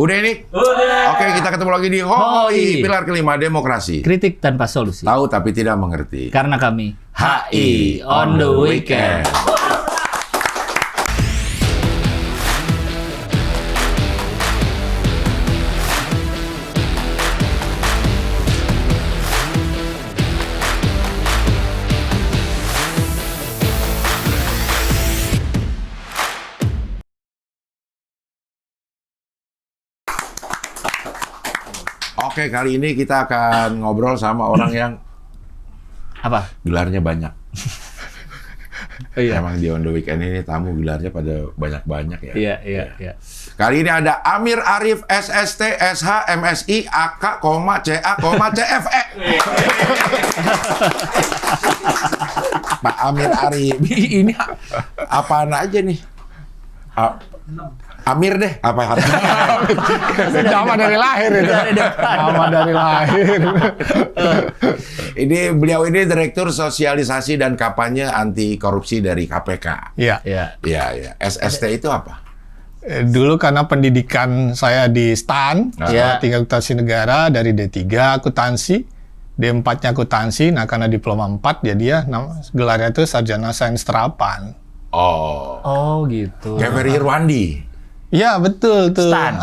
Udah ini? Udah. Oke, kita ketemu lagi di HOI, pilar kelima demokrasi. Kritik tanpa solusi. Tahu tapi tidak mengerti. Karena kami HI on the weekend. Oke, kali ini kita akan ngobrol sama orang yang Apa? gelarnya banyak. Oh, iya. Emang di on the weekend ini tamu gelarnya pada banyak-banyak ya. Iya. Kali ini ada Amir Arif SST SH MSI AK, CA, CFE. Pak Amir Arif. Ini apaan aja nih? Amir deh, apa Nama dari lahir itu. Nama dari lahir. Beliau ini Direktur Sosialisasi dan Kampanye Anti Korupsi dari KPK. Iya. Iya. SST itu apa? Dulu karena pendidikan saya di STAN, tingkat akuntansi negara dari D3 akuntansi, D4-nya akuntansi. Nah, karena diploma 4 jadi ya gelarnya itu Sarjana Sains Terapan. Oh, gitu. Kayak Ferry Irwandi. Iya, betul tuh. STAN.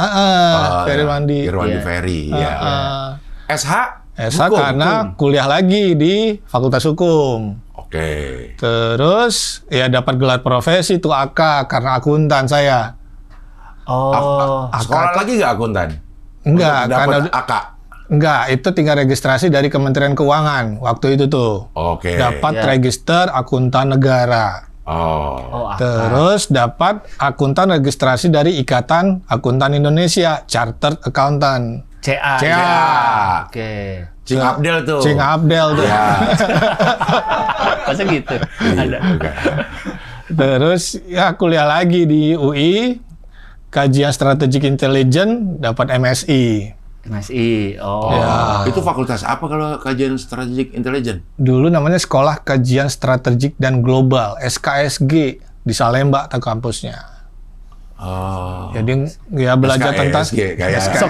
Ferry Irwandi. Irwandi Ferry. Iya. SH? SH karena kuliah lagi di Fakultas Hukum. Oke. Terus ya dapat gelar profesi tuh AK karena akuntan saya. Sekolah lagi nggak akuntan? Enggak, karena karena AK. enggak, itu tinggal registrasi dari Kementerian Keuangan waktu itu tuh. Oke. Dapat register akuntan negara. Terus dapat akuntan registrasi dari Ikatan Akuntan Indonesia, Chartered Accountant. CA. Oke. Cing Abdel tuh. Cing Abdel tuh. Ya. Masa gitu? Ada. Terus ya kuliah lagi di UI, kajian strategic intelligence, dapat MSI. MSI. Itu fakultas apa kalau kajian strategic intelligence? Dulu namanya Sekolah Kajian Strategik dan Global, SKSG, di Salemba kampusnya. Jadi ya belajar tentang So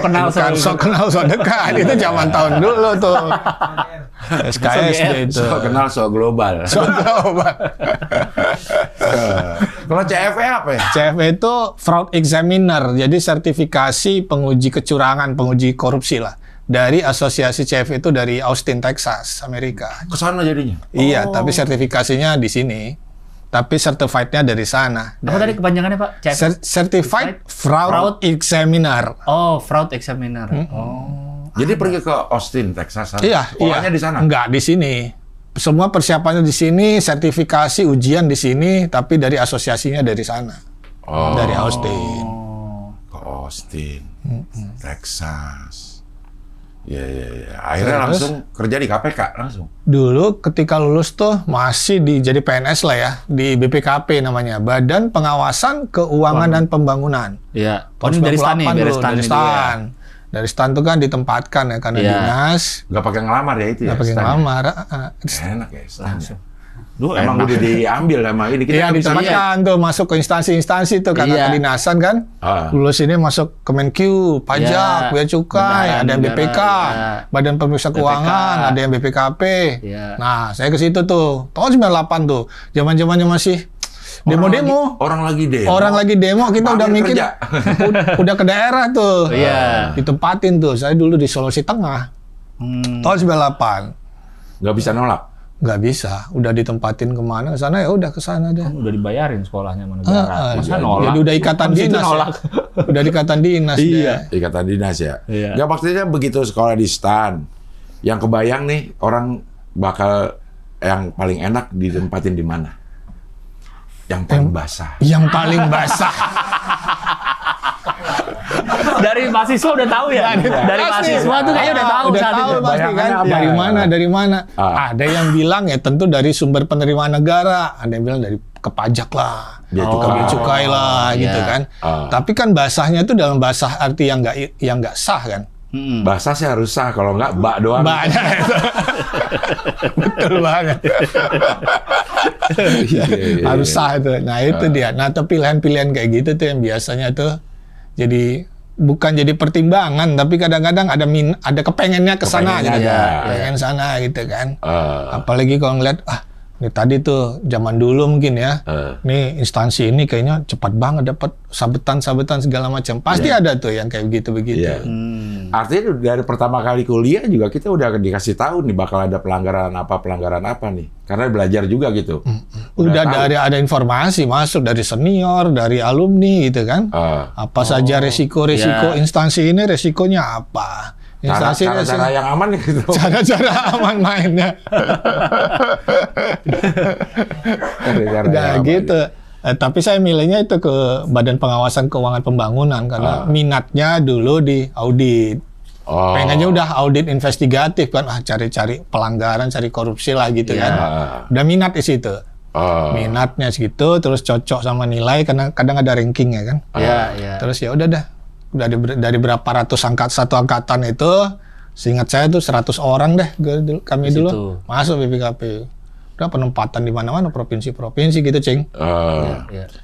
kenal so dekat. Itu zaman tahun dulu tuh. SKSG itu. So kenal so global. So global. Kalau CFE apa ya? CFE itu Fraud Examiner, jadi sertifikasi penguji kecurangan, penguji korupsi lah. Dari asosiasi CFE itu dari Austin, Texas, Amerika. Kesana jadinya? Iya, tapi sertifikasinya di sini. Tapi certified-nya dari sana. Apa tadi kepanjangannya, Pak? Certified Fraud Examiner. Fraud Examiner. Jadi pergi ke Austin, Texas. Iya. Sekolahnya di sana? Enggak, di sini. Semua persiapannya di sini, sertifikasi, ujian di sini, tapi dari asosiasinya dari sana. Dari Austin. Ke Austin, Texas. Iya. Akhirnya langsung kerja di KPK langsung. Dulu ketika lulus tuh masih jadi PNS lah ya, di BPKP namanya, Badan Pengawasan Keuangan dan Pembangunan. Iya. Tahun Dari STAN nih, dari STAN. Dari STAN tuh kan ditempatkan ya karena dinas. Nggak pakai ngelamar ya itu ya? Nggak pakai ngelamar. Enak ya STAN. Duh, emang udah diambil sama ini. Iya, ditempatkan tuh masuk ke instansi-instansi tuh karena kedinasan kan. Lulus ini masuk Kemenq, pajak, bea cukai, ada yang BPK, Badan Pemeriksa Keuangan, ada yang BPKP. Nah, saya ke situ tuh. Tahun 98 tuh. Zaman-zamannya masih demo-demo. Orang lagi demo, kita udah mikir udah ke daerah tuh. Ditempatin tuh. Saya dulu di Sulawesi Tengah. Tahun 98. Nggak bisa nolak? Nggak bisa, udah ditempatin kemana ke sana ya udah ke sana deh. Udah dibayarin sekolahnya sama negara. Masa nolak? Jadi udah ikatan dinas. Udah ikatan dinas. Iya. Ikatan dinas ya. Nggak maksudnya begitu sekolah di STAN. Yang kebayang nih orang bakal yang paling enak ditempatin di mana? Yang paling basah. Yang paling basah. Dari mahasiswa udah tahu ya? Dari mahasiswa tuh kayaknya udah tahu. Udah tahu pasti kan. Dari mana? Ada yang bilang ya tentu dari sumber penerimaan negara. Ada yang bilang dari kepajak lah. Bea cukai lah gitu kan. Tapi kan basahnya itu dalam basah arti yang nggak sah kan. Basah sih harus sah, kalau nggak bak doang. Baknya itu. Betul banget. Harus sah itu. Nah itu dia. Nah tuh pilihan-pilihan kayak gitu tuh yang biasanya tuh jadi bukan jadi pertimbangan, tapi kadang-kadang ada kepengennya ke sana gitu. Pengen sana gitu kan. Apalagi kalau ngeliat, ini tadi tuh zaman dulu mungkin ya, nih instansi ini kayaknya cepat banget dapat sabetan segala macam. Pasti ada tuh yang kayak begitu-begitu. Artinya dari pertama kali kuliah juga kita udah dikasih tahu nih bakal ada pelanggaran apa nih. Karena belajar juga gitu. Udah ada informasi masuk dari senior, dari alumni gitu kan. Apa saja resiko-resiko instansi ini, resikonya apa. Cara-cara yang aman gitu. Cara-cara aman mainnya. Udah gitu. Tapi saya milihnya itu ke Badan Pengawasan Keuangan Pembangunan karena minatnya dulu di audit. Pengennya udah audit investigatif kan, cari-cari pelanggaran, cari korupsi lah gitu kan. Udah minat di situ. Minatnya segitu, terus cocok sama nilai karena kadang ada rankingnya kan. Terus ya udah dah. Dari berapa ratus satu angkatan itu, seingat saya tuh 100 orang deh kami dulu masuk BPKP. Udah penempatan di mana-mana provinsi-provinsi gitu, Cing.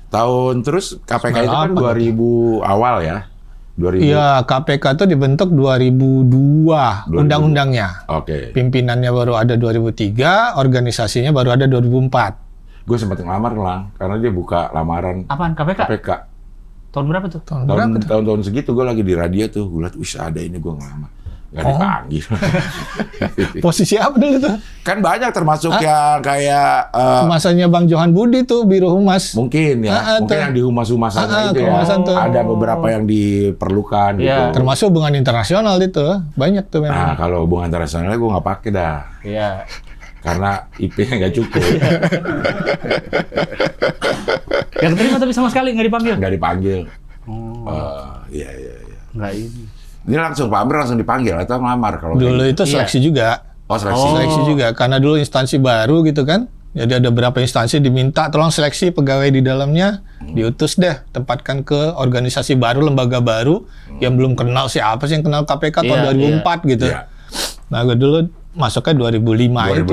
Tahun terus KPK itu kan 2000 awal ya. 2000. Iya, KPK itu dibentuk 2002 undang-undangnya. Pimpinannya baru ada 2003, organisasinya baru ada 2004. Gue sempat ngelamar lang, karena dia buka lamaran. Apaan KPK? KPK. Tahun berapa tuh? Tahun segitu gue lagi di radio tuh, gue liat, wih ada ini gue ngelamar. Gak dipanggil. Posisi apa dulu tuh? Kan banyak termasuk yang kayak... masanya Bang Johan Budi tuh, Biro Humas. Mungkin ya, mungkin yang di humas-humasan itu ya. Ada beberapa yang diperlukan gitu. Termasuk hubungan internasional itu, banyak tuh memang. Nah kalau hubungan internasionalnya gue gak pakai dah. Karena IP-nya nggak cukup. Yang terima tapi sama sekali nggak dipanggil? Nggak dipanggil. Iya. Nggak ini. Ini langsung Pak Amir langsung dipanggil atau ngelamar kalau dulu itu seleksi juga. Seleksi juga karena dulu instansi baru gitu kan. Jadi ada beberapa instansi diminta tolong seleksi pegawai di dalamnya, diutus deh tempatkan ke organisasi baru, lembaga baru yang belum kenal siapa sih yang kenal KPK tahun 2004 gitu. Nah gue dulu masuknya 2005 itu.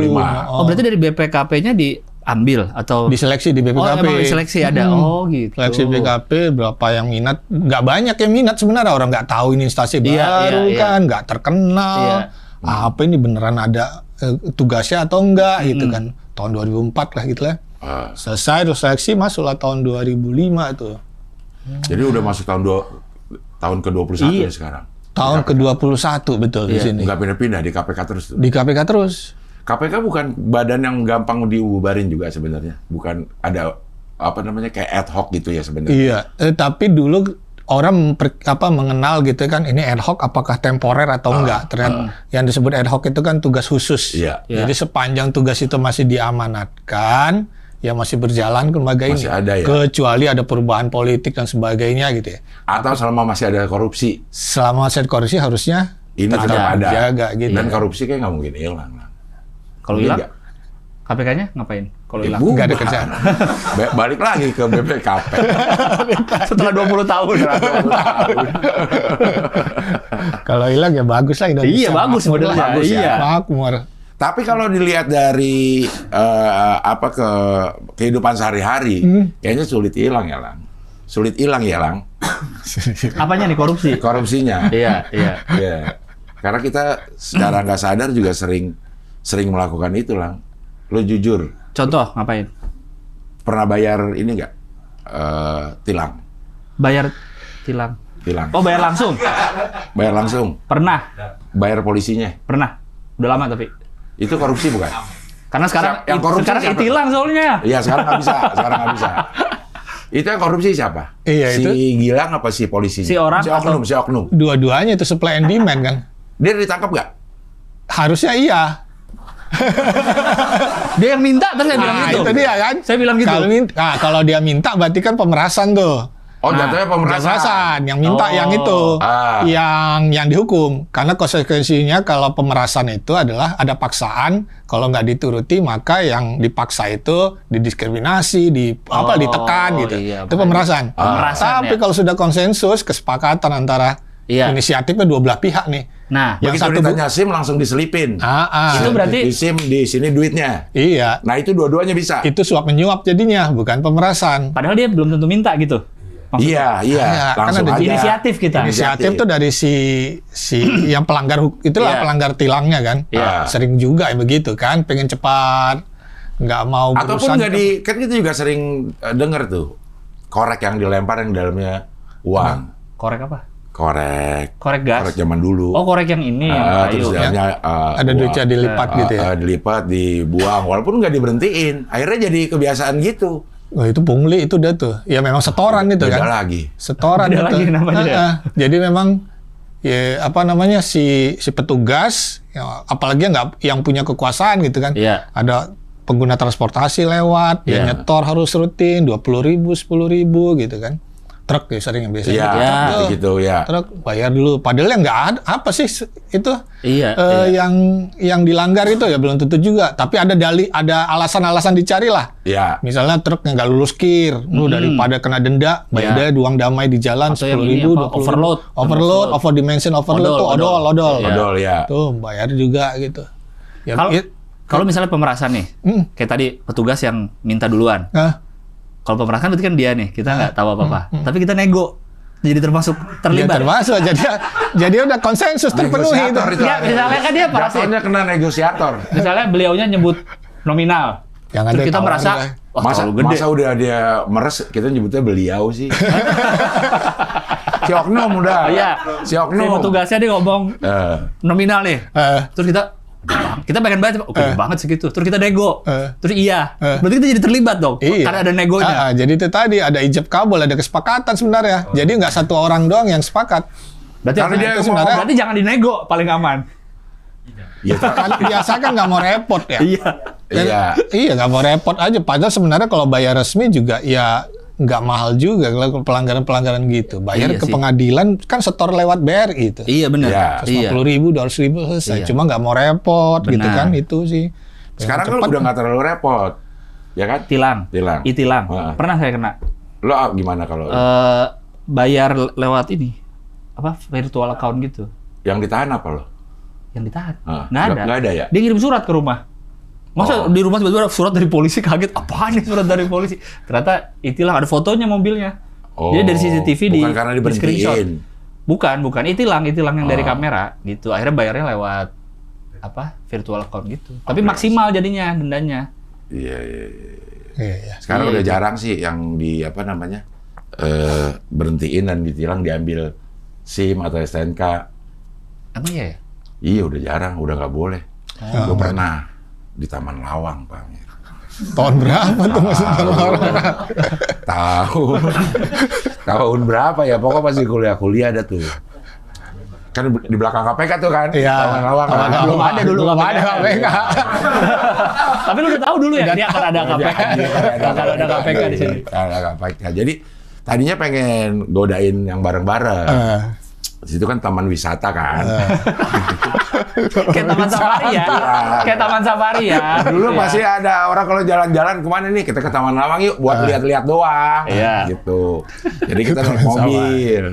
Oh berarti dari BPKP-nya diambil atau diseleksi di BPKP? Oh emang diseleksi ada. Oh gitu. Seleksi BPKP berapa yang minat? Nggak banyak yang minat sebenarnya, orang nggak tahu ini instansi baru kan, nggak terkenal. Apa ini beneran ada tugasnya atau enggak gitu kan? Tahun 2004 lah gitu lah. Selesai terus seleksi masuklah tahun 2005 itu. Jadi udah masuk tahun ke-21 ya sekarang. Tahun ke-21 betul di sini. Nggak pindah-pindah di KPK terus tuh. Di KPK terus. KPK bukan badan yang gampang dibubarin juga sebenarnya. Bukan ada apa namanya kayak ad hoc gitu ya sebenarnya. Iya, tapi dulu orang mengenal gitu kan ini ad hoc apakah temporer atau enggak. Ternyata yang disebut ad hoc itu kan tugas khusus. Jadi sepanjang tugas itu masih diamanatkan, ya masih berjalan ke lembaga ini. Ada, ya? Kecuali ada perubahan politik dan sebagainya gitu ya. Atau selama masih ada korupsi. Selama masih ada korupsi harusnya ini tetap ada. Jaga, gitu. Dan korupsi kayak nggak mungkin hilang. Kalau hilang, KPK-nya ngapain? Kalau hilang nggak ada kerjaan. Balik lagi ke BPKP. Setelah 20 tahun. Kalau hilang ya bagus lah Indonesia. Iya bagus modelnya. Bagus ya. Makmur. Tapi kalau dilihat dari kehidupan sehari-hari, kayaknya sulit hilang ya, Lang. Sulit hilang ya, Lang. Apanya nih korupsi? Korupsinya. Iya. Karena kita secara nggak sadar juga sering melakukan itu, Lang. Lo jujur. Contoh ngapain? Pernah bayar ini nggak? Tilang. Bayar tilang. Oh bayar langsung? Bayar langsung. Pernah. Bayar polisinya? Pernah. Udah lama tapi. Itu korupsi bukan? Karena sekarang yang korupsi sekarang tilang soalnya. Iya sekarang nggak bisa. Itu yang korupsi siapa? Iya, si Gilang apa si polisi? Si orang. Si oknum. Dua-duanya itu supply and demand kan. Dia ditangkap nggak? Harusnya iya. Dia yang minta terus saya bilang gitu. Itu dia kan. Saya bilang gitu. Kalau dia minta berarti kan pemerasan tuh. Oh, jatuhnya pemerasan. Yang minta yang itu. Yang dihukum. Karena konsekuensinya kalau pemerasan itu adalah ada paksaan, kalau nggak dituruti maka yang dipaksa itu didiskriminasi, ditekan gitu. Iya, itu pemerasan. Tapi kalau sudah konsensus, kesepakatan antara inisiatifnya dua belah pihak nih. Nah, yang satu ditanya SIM langsung diselipin. Itu berarti di SIM di sini duitnya. Iya. Nah, itu dua-duanya bisa. Itu suap menyuap jadinya, bukan pemerasan. Padahal dia belum tentu minta gitu. maksudnya. Iya, langsung kan ada aja. Inisiatif kita. Inisiatif tuh dari si yang pelanggar itulah pelanggar tilangnya kan. Iya. Sering juga yang begitu kan, pengen cepat, nggak mau Ataupun berurusan. nggak kan kita juga sering denger tuh korek yang dilempar yang dalamnya uang. Korek apa? Korek Gas. zaman dulu. Oh, korek yang ini yang Terus kayu. dalamnya ada duitnya dilipat gitu ya. dilipat, dibuang, walaupun nggak diberhentiin. Akhirnya jadi kebiasaan gitu. Oh, itu pungli itu udah tuh. Ya memang setoran itu Beda kan. lagi. Setoran Beda itu. lagi namanya ya? Jadi memang ya apa namanya si petugas ya, apalagi yang punya kekuasaan gitu kan. Iya. Ada pengguna transportasi lewat, dia Iya. nyetor harus rutin 20.000, 10.000 gitu kan. Truk ya sering yang biasanya. Iya, gitu ya. Truk bayar dulu. Padahal yang nggak ada apa sih itu Iya, yang dilanggar itu ya belum tentu juga. Tapi ada alasan-alasan dicari lah. Iya. Misalnya truk yang nggak lulus kir, daripada kena denda, bayar uang damai di jalan Atau yang 10.000, ini apa, 20.000. Overload, over dimension overload tuh odol. Iya. Odol ya. Tuh bayar juga gitu. Ya, Kalau misalnya pemerasan nih, kayak tadi petugas yang minta duluan. Kalau pemerasan berarti kan dia nih, kita nggak tahu apa-apa. Tapi kita nego, jadi termasuk terlibat. Ya, termasuk jadi udah konsensus terpenuhi itu. Negosiator itu. Ya, misalnya kan dia parasi. Jatuhnya kena negosiator. Misalnya beliaunya nyebut nominal. Yang Terus ada kita tawaran merasa, lah. wah terlalu gede. Masa udah dia meres, kita nyebutnya beliau sih. Si oknum udah. Iya. Si oknum. Si petugasnya dia ngomong nominal nih. Terus kita pengen banget, oke banget segitu. Terus kita nego. Terus iya. Berarti kita jadi terlibat dong. Iya. Karena ada negonya. Jadi itu tadi ada ijab kabul, ada kesepakatan sebenarnya. Jadi nggak satu orang doang yang sepakat. Berarti Karena dia itu sebenarnya- berarti jangan dinego, paling aman. Iya. Kan biasa kan nggak mau repot ya. Iya. Iya. Iya nggak mau repot aja. Padahal sebenarnya kalau bayar resmi juga ya nggak mahal juga kalau pelanggaran-pelanggaran gitu. Bayar Iya ke sih. pengadilan kan setor lewat BRI itu. Iya benar. Iya. Iya. 50.000, 200.000 selesai. Iya. Cuma nggak mau repot gitu Benar. kan itu sih. Sekarang kan Cepat. udah nggak terlalu repot. Ya kan? Tilang. Tilang. Itilang. Heeh. Pernah saya kena. Lo gimana kalau Bayar lewat ini. Apa virtual account gitu. yang ditahan apa lo? Yang ditahan. Ah, Nggak ada. nggak ada ya? Dia ngirim surat ke rumah. Masa di rumah tiba-tiba ada surat dari polisi, kaget. Apaan nih surat dari polisi? Ternyata itilang, ada fotonya mobilnya. Jadi dari CCTV bukan karena di screenshot. diberhentiin. Bukan itilang yang dari kamera gitu. Akhirnya bayarnya lewat apa? Virtual account gitu. Tapi maksimal jadinya dendanya. Iya. Iya. Sekarang Iya, udah iya. jarang sih yang di apa namanya berhentiin dan ditilang diambil SIM atau STNK. Emang iya ya? Iya udah jarang, udah nggak boleh. Gue pernah di Taman Lawang, Pak. Tahun berapa tuh maksudnya? Tahun berapa ya? Pokoknya masih kuliah ada tuh. Kan di belakang KPK tuh kan? Iya. Taman Lawang. kan? Belum ada dulu Belum ada KPK. Tapi lu udah tahu dulu ya, dia akan ada KPK. Akan ada KPK di sini. Ada KPK. Jadi tadinya pengen godain yang bareng-bareng. Di situ kan taman wisata kan. Kayak taman safari ya. Kayak taman safari ya. Dulu Iya. masih ada orang kalau jalan-jalan kemana nih? Kita ke Taman Lawang yuk buat lihat-lihat doang. Iya. Gitu. Jadi kita naik mobil.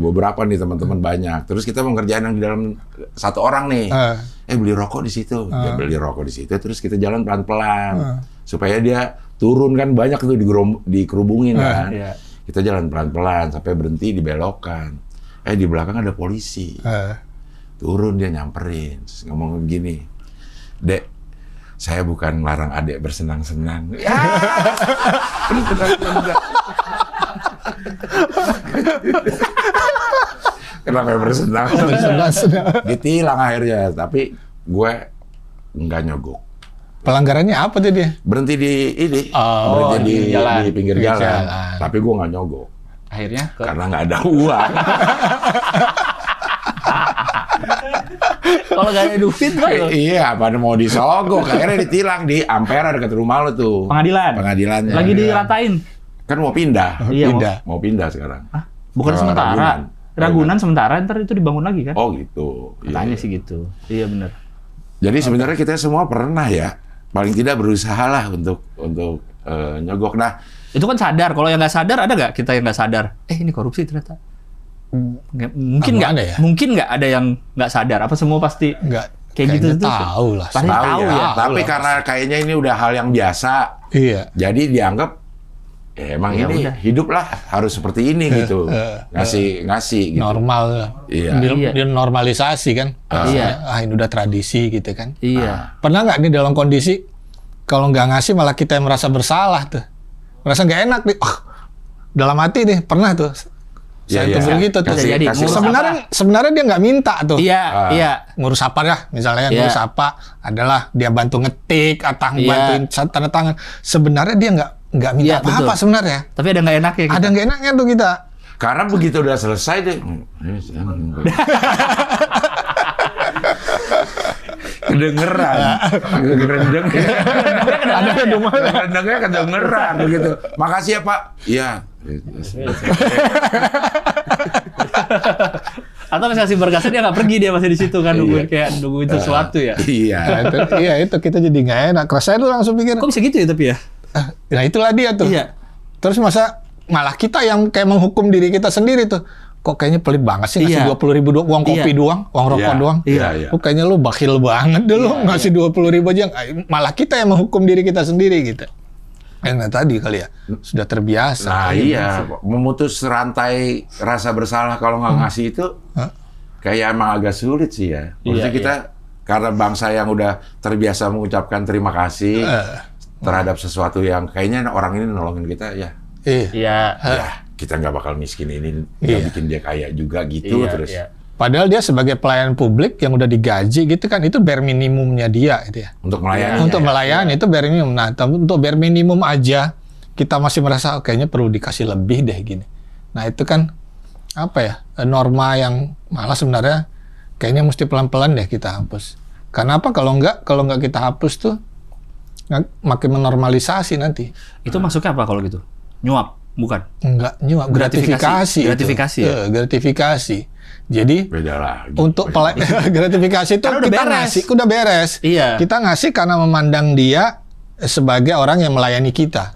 Beberapa nih teman-teman banyak. Terus kita mau ngerjain yang di dalam satu orang nih. Beli rokok di situ. Dia beli rokok di situ. Terus kita jalan pelan-pelan. Supaya dia turun kan banyak tuh dikerubungin kan. Iya. Kita jalan pelan-pelan sampai berhenti dibelokan. Di belakang ada polisi. Turun dia nyamperin, terus ngomong begini, "Dek, saya bukan larang adek bersenang-senang." Ya. Kenapa bersenang-senang? Ditilang akhirnya, tapi gue nggak nyogok. Pelanggarannya apa tuh dia? Berhenti di ini, Oh, berhenti di jalan. di pinggir Pinggir jalan. jalan. Tapi gue nggak nyogok Akhirnya ke karena nggak ada uang. kalau gak ada duit Bang. Iya, apa mau disogok? Akhirnya ditilang di Ampera dekat rumah lo tuh. Pengadilan. Pengadilannya. Lagi diratain. Kan mau pindah. Iya, Mau pindah sekarang. Hah? Bukan Ke sementara. Ragunan. Ragunan sementara, ntar itu dibangun lagi kan? Oh gitu. Katanya Iya. sih gitu. Iya benar. Jadi sebenarnya kita semua pernah ya, paling tidak berusaha lah untuk nyogok. Nah, Itu kan sadar. Kalau yang nggak sadar ada nggak kita yang nggak sadar? Ini korupsi ternyata. Mungkin nggak Ada ya? Mungkin nggak ada yang nggak sadar. Apa semua pasti Enggak. kayak gitu Kayaknya tuh? tahu lah. Pasti tahu ya. Tapi karena kayaknya ini udah hal yang biasa, Iya. jadi dianggap emang ini hidup lah harus seperti ini gitu. Ngasih gitu. Normal. Dia normalisasi kan. Ini udah tradisi gitu kan. Pernah nggak nih dalam kondisi kalau nggak ngasih malah kita yang merasa bersalah tuh. Merasa nggak enak nih. Dalam hati nih pernah tuh. Saya tuh begitu tuh. Sebenarnya dia nggak minta tuh. Ngurus apa ya? Misalnya ngurus apa adalah dia bantu ngetik atau bantuin tanda tangan. Sebenarnya dia nggak minta apa-apa sebenarnya. Tapi ada nggak enaknya. Ada nggak enaknya tuh kita. Karena begitu udah selesai deh. Kedengeran. Kedengeran begitu. Makasih ya Pak. Iya. Atau misalnya si berkasnya dia nggak pergi, dia masih di situ kan nungguin sesuatu ya. Itu kita jadi nggak enak. Saya tuh langsung pikir, kok bisa gitu ya tapi ya. Nah itulah dia tuh. Terus malah kita yang kayak menghukum diri kita sendiri tuh. Kok kayaknya pelit banget sih ngasih 20.000 uang kopi doang, uang rokok doang. Kok kayaknya lu bakhil banget deh lu ngasih 20.000 aja. Malah kita yang menghukum diri kita sendiri gitu. Nah tadi kali ya sudah terbiasa. Nah memutus rantai rasa bersalah kalau nggak ngasih itu kayak emang agak sulit sih ya. Maksudnya kita karena bangsa yang udah terbiasa mengucapkan terima kasih terhadap sesuatu yang kayaknya orang ini nolongin kita ya. Kita nggak bakal miskin ini, nggak bikin dia kaya juga gitu terus. Padahal dia sebagai pelayan publik yang udah digaji gitu kan, itu bare minimumnya dia gitu ya. Untuk melayani. Untuk melayani itu bare minimum. Nah, untuk bare minimum aja kita masih merasa kayaknya perlu dikasih lebih deh gini. Nah, itu kan apa ya? Norma yang malah sebenarnya kayaknya mesti pelan-pelan deh kita hapus. Karena apa kalau nggak kita hapus tuh makin menormalisasi nanti. Itu masuknya apa kalau gitu? Nyuap, bukan? Enggak, nyuap, gratifikasi. Gratifikasi. Jadi beda lagi. Untuk gratifikasi itu kita ngasih udah beres. Kita ngasih karena memandang dia sebagai orang yang melayani kita.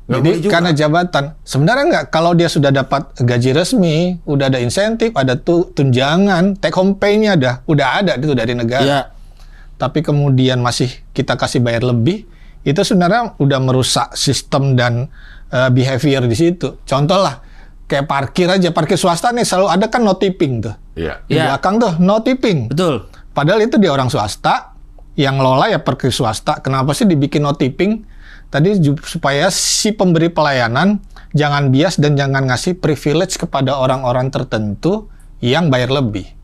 Jadi karena jabatan. Sebenarnya enggak, kalau dia sudah dapat gaji resmi, udah ada insentif, ada tunjangan, take home pay-nya udah ada itu dari negara. Tapi kemudian masih kita kasih bayar lebih, itu sebenarnya udah merusak sistem dan behavior di situ. Contoh lah, kayak parkir swasta nih selalu ada kan no tipping tuh. Di belakang tuh no tipping. Betul. Padahal itu dia orang swasta, yang ngelola ya parkir swasta. Kenapa sih dibikin no tipping? Tadi supaya si pemberi pelayanan jangan bias dan jangan ngasih privilege kepada orang-orang tertentu yang bayar lebih.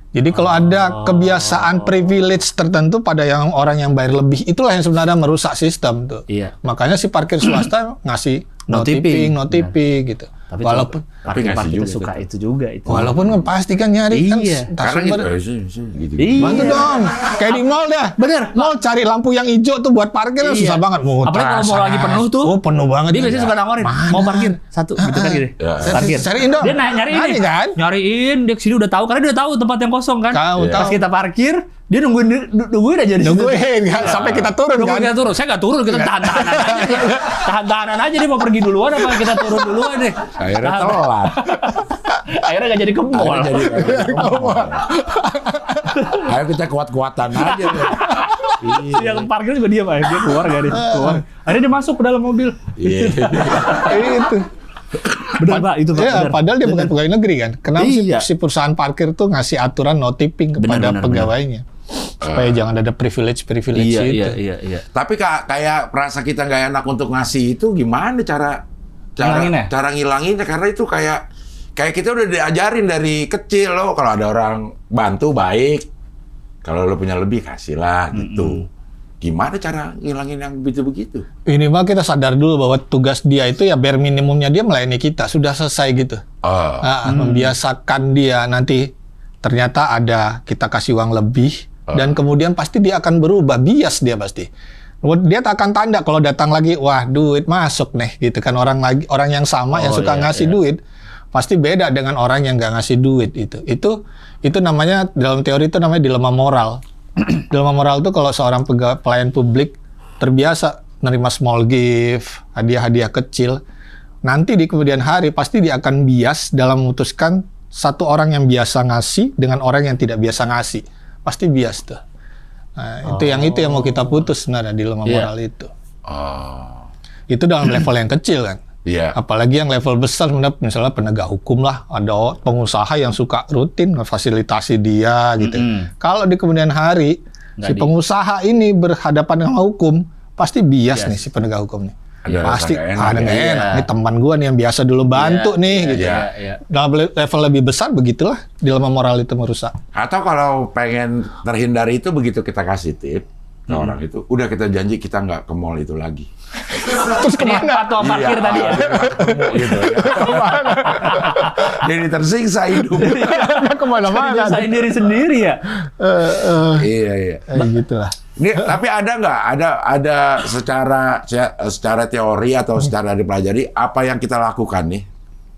Jadi kalau ada kebiasaan privilege tertentu pada orang yang bayar lebih, itulah yang sebenarnya merusak sistem tuh. Makanya si parkir swasta ngasih no tipping gitu. Tapi walaupun parkir kita suka itu juga itu. Walaupun pasti kan nyari kan karena gitu. Bantu dong. Kayak di mall dah. Bener. Mall cari lampu yang hijau tuh buat parkir susah banget. Apalagi kalau mall lagi penuh tuh. Penuh banget. Dia biasanya suka nawarin, mau parkir satu gitu kan gitu. Parkir. Cariin dong. Dia nyariin kan? Nyariin, dia kesini udah tahu karena dia udah tahu tempat yang kosong kan. Pas kita parkir, dia nungguin aja di situ. Nungguin sampai kita turun kan. Kita turun. Saya nggak turun, kita tahan-tahanan aja. Tahan-tahanan aja dia mau pergi duluan apa kita turun duluan deh. Akhirnya telat. Akhirnya nggak jadi ke mall. Ayo kita kuat-kuatan aja. Yang parkir juga diam aja, dia keluar gak deh. Akhirnya dia masuk ke dalam mobil. Itu. Benar Pak, itu Pak. Padahal dia bukan pegawai negeri kan. Kenapa si perusahaan parkir tuh ngasih aturan no tipping kepada pegawainya? Supaya jangan ada privilege itu. Iya. Tapi kayak rasa kita nggak enak untuk ngasih itu gimana cara ngilanginnya? Karena itu kayak kita udah diajarin dari kecil loh, kalau ada orang bantu baik, kalau lo punya lebih kasihlah gitu. Gimana cara ngilangin yang begitu? Ini mah kita sadar dulu bahwa tugas dia itu ya bare minimumnya dia melayani kita, sudah selesai gitu. Membiasakan dia nanti ternyata ada kita kasih uang lebih dan kemudian pasti dia akan berubah, bias dia pasti. Dia tak akan tanda kalau datang lagi, wah duit masuk nih gitu kan, orang yang sama yang suka ngasih duit pasti beda dengan orang yang nggak ngasih duit itu. Itu namanya dalam teori itu namanya dilema moral. Dilema moral itu kalau seorang pelayan publik terbiasa menerima small gift, hadiah-hadiah kecil, nanti di kemudian hari pasti dia akan bias dalam memutuskan satu orang yang biasa ngasih dengan orang yang tidak biasa ngasih. Pasti bias tuh. Nah, itu yang mau kita putus sebenarnya dilema moral itu. Itu dalam level yang kecil kan. Iya. Apalagi yang level besar, misalnya penegak hukum lah, ada pengusaha yang suka rutin memfasilitasi dia gitu. Kalau di kemudian hari si pengusaha ini berhadapan dengan hukum, pasti bias nih si penegak hukum nih. Pasti ada nggak enak. Ini teman gue nih yang biasa dulu bantu nih gitu. Dalam level lebih besar begitulah dilema moral itu merusak. Atau kalau pengen terhindari itu, begitu kita kasih tip ke orang itu, udah kita janji kita nggak ke mall itu lagi. Terus kemana? Patuh parkir tadi ya. Gitu, ya. Jadi tersiksa hidup. Kemana-mana. Saya diri sendiri ya. Iya. Gitulah. Ini, tapi ada nggak ada secara teori atau secara dipelajari apa yang kita lakukan nih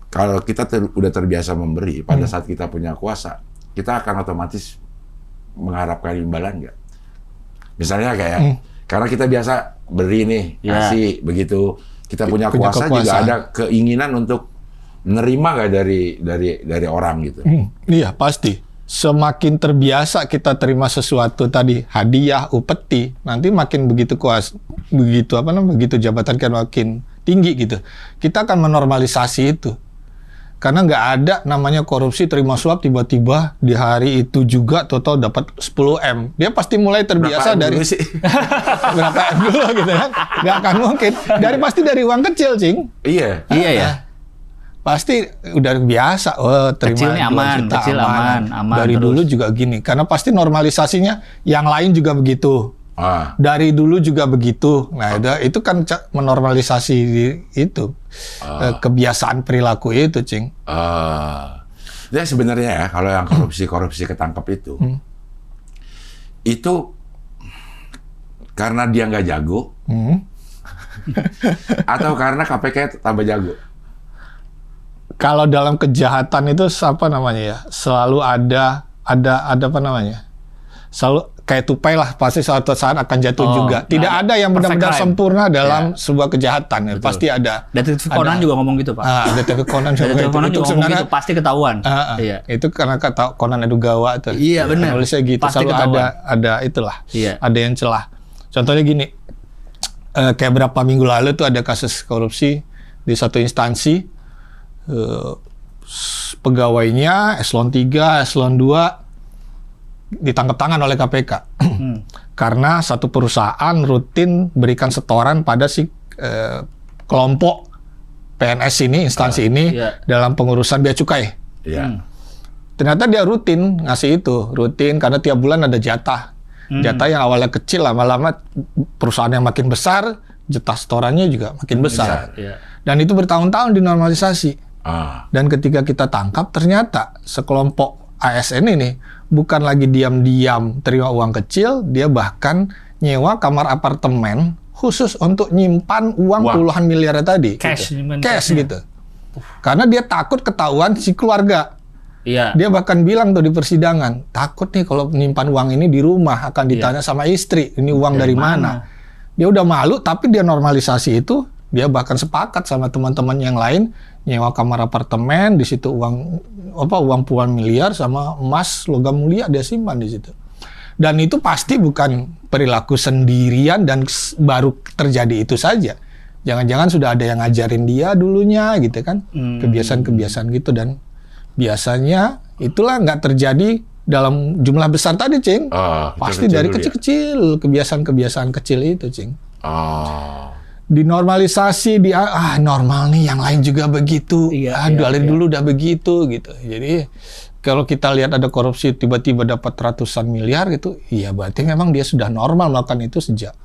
kalau kita udah terbiasa memberi pada saat kita punya kuasa, kita akan otomatis mengharapkan imbalan nggak? Misalnya kayak karena kita biasa beri nih, kasih begitu kita punya kuasa juga ada keinginan untuk menerima nggak dari orang gitu? Iya pasti. Semakin terbiasa kita terima sesuatu tadi, hadiah, upeti, nanti makin begitu begitu jabatan kan makin tinggi gitu. Kita akan menormalisasi itu. Karena nggak ada namanya korupsi terima suap tiba-tiba di hari itu juga total dapat 10M. Dia pasti mulai terbiasa dari berapa M dulu gitu kan. Nggak akan mungkin. Pasti dari uang kecil, Cing. Iya. Iya ya. Pasti udah biasa, terima kecilnya aman, kecil aman dari terus. dulu juga gini, karena pasti normalisasinya yang lain juga begitu, dari dulu juga begitu. Nah itu kan menormalisasi itu kebiasaan perilaku itu, Cing. Ya sebenarnya ya kalau yang korupsi ketangkep itu karena dia nggak jago, atau karena KPK tambah jago. Kalau dalam kejahatan itu apa namanya ya? Selalu ada apa namanya? Selalu kayak tupai lah, pasti suatu saat akan jatuh juga. Tidak ada yang benar-benar sempurna dalam sebuah kejahatan. Betul. Pasti ada. Detektif Conan juga ngomong gitu, Pak. Detektif Conan juga ngomong gitu, pasti ketahuan. Iya. Itu karena kata Conan Edogawa itu. Iya, benar. Nulisnya gitu. Pasti selalu ketahuan. ada itulah. Iya. Ada yang celah. Contohnya gini. Kayak berapa minggu lalu tuh ada kasus korupsi di satu instansi. Pegawainya eselon 3, eselon 2 ditangkap tangan oleh KPK karena satu perusahaan rutin berikan setoran pada si kelompok PNS ini, instansi ini dalam pengurusan bea cukai. Ternyata dia rutin ngasih itu, rutin karena tiap bulan ada jatah. Jatah yang awalnya kecil, lama-lama perusahaan yang makin besar, jatah setorannya juga makin besar. Dan itu bertahun-tahun dinormalisasi. Dan ketika kita tangkap, ternyata sekelompok ASN ini bukan lagi diam-diam terima uang kecil, dia bahkan nyewa kamar apartemen khusus untuk nyimpan uang puluhan miliar tadi. Cash gitu. Karena dia takut ketahuan si keluarga. Iya. Dia bahkan bilang tuh di persidangan, takut nih kalau menyimpan uang ini di rumah akan ditanya sama istri, ini uang dari mana? Dia udah malu, tapi dia normalisasi itu. Dia bahkan sepakat sama teman-teman yang lain nyewa kamar apartemen, di situ uang puluhan miliar sama emas logam mulia dia simpan di situ. Dan itu pasti bukan perilaku sendirian dan baru terjadi itu saja. Jangan-jangan sudah ada yang ngajarin dia dulunya gitu kan, kebiasaan-kebiasaan gitu, dan biasanya itulah nggak terjadi dalam jumlah besar tadi, Cing. Pasti dari kecil-kecil, kebiasaan-kebiasaan kecil itu, Cing. Dinormalisasi, normal nih, yang lain juga begitu. Dari dulu udah begitu gitu. Jadi kalau kita lihat ada korupsi tiba-tiba dapat ratusan miliar gitu, iya berarti memang dia sudah normal melakukan itu sejak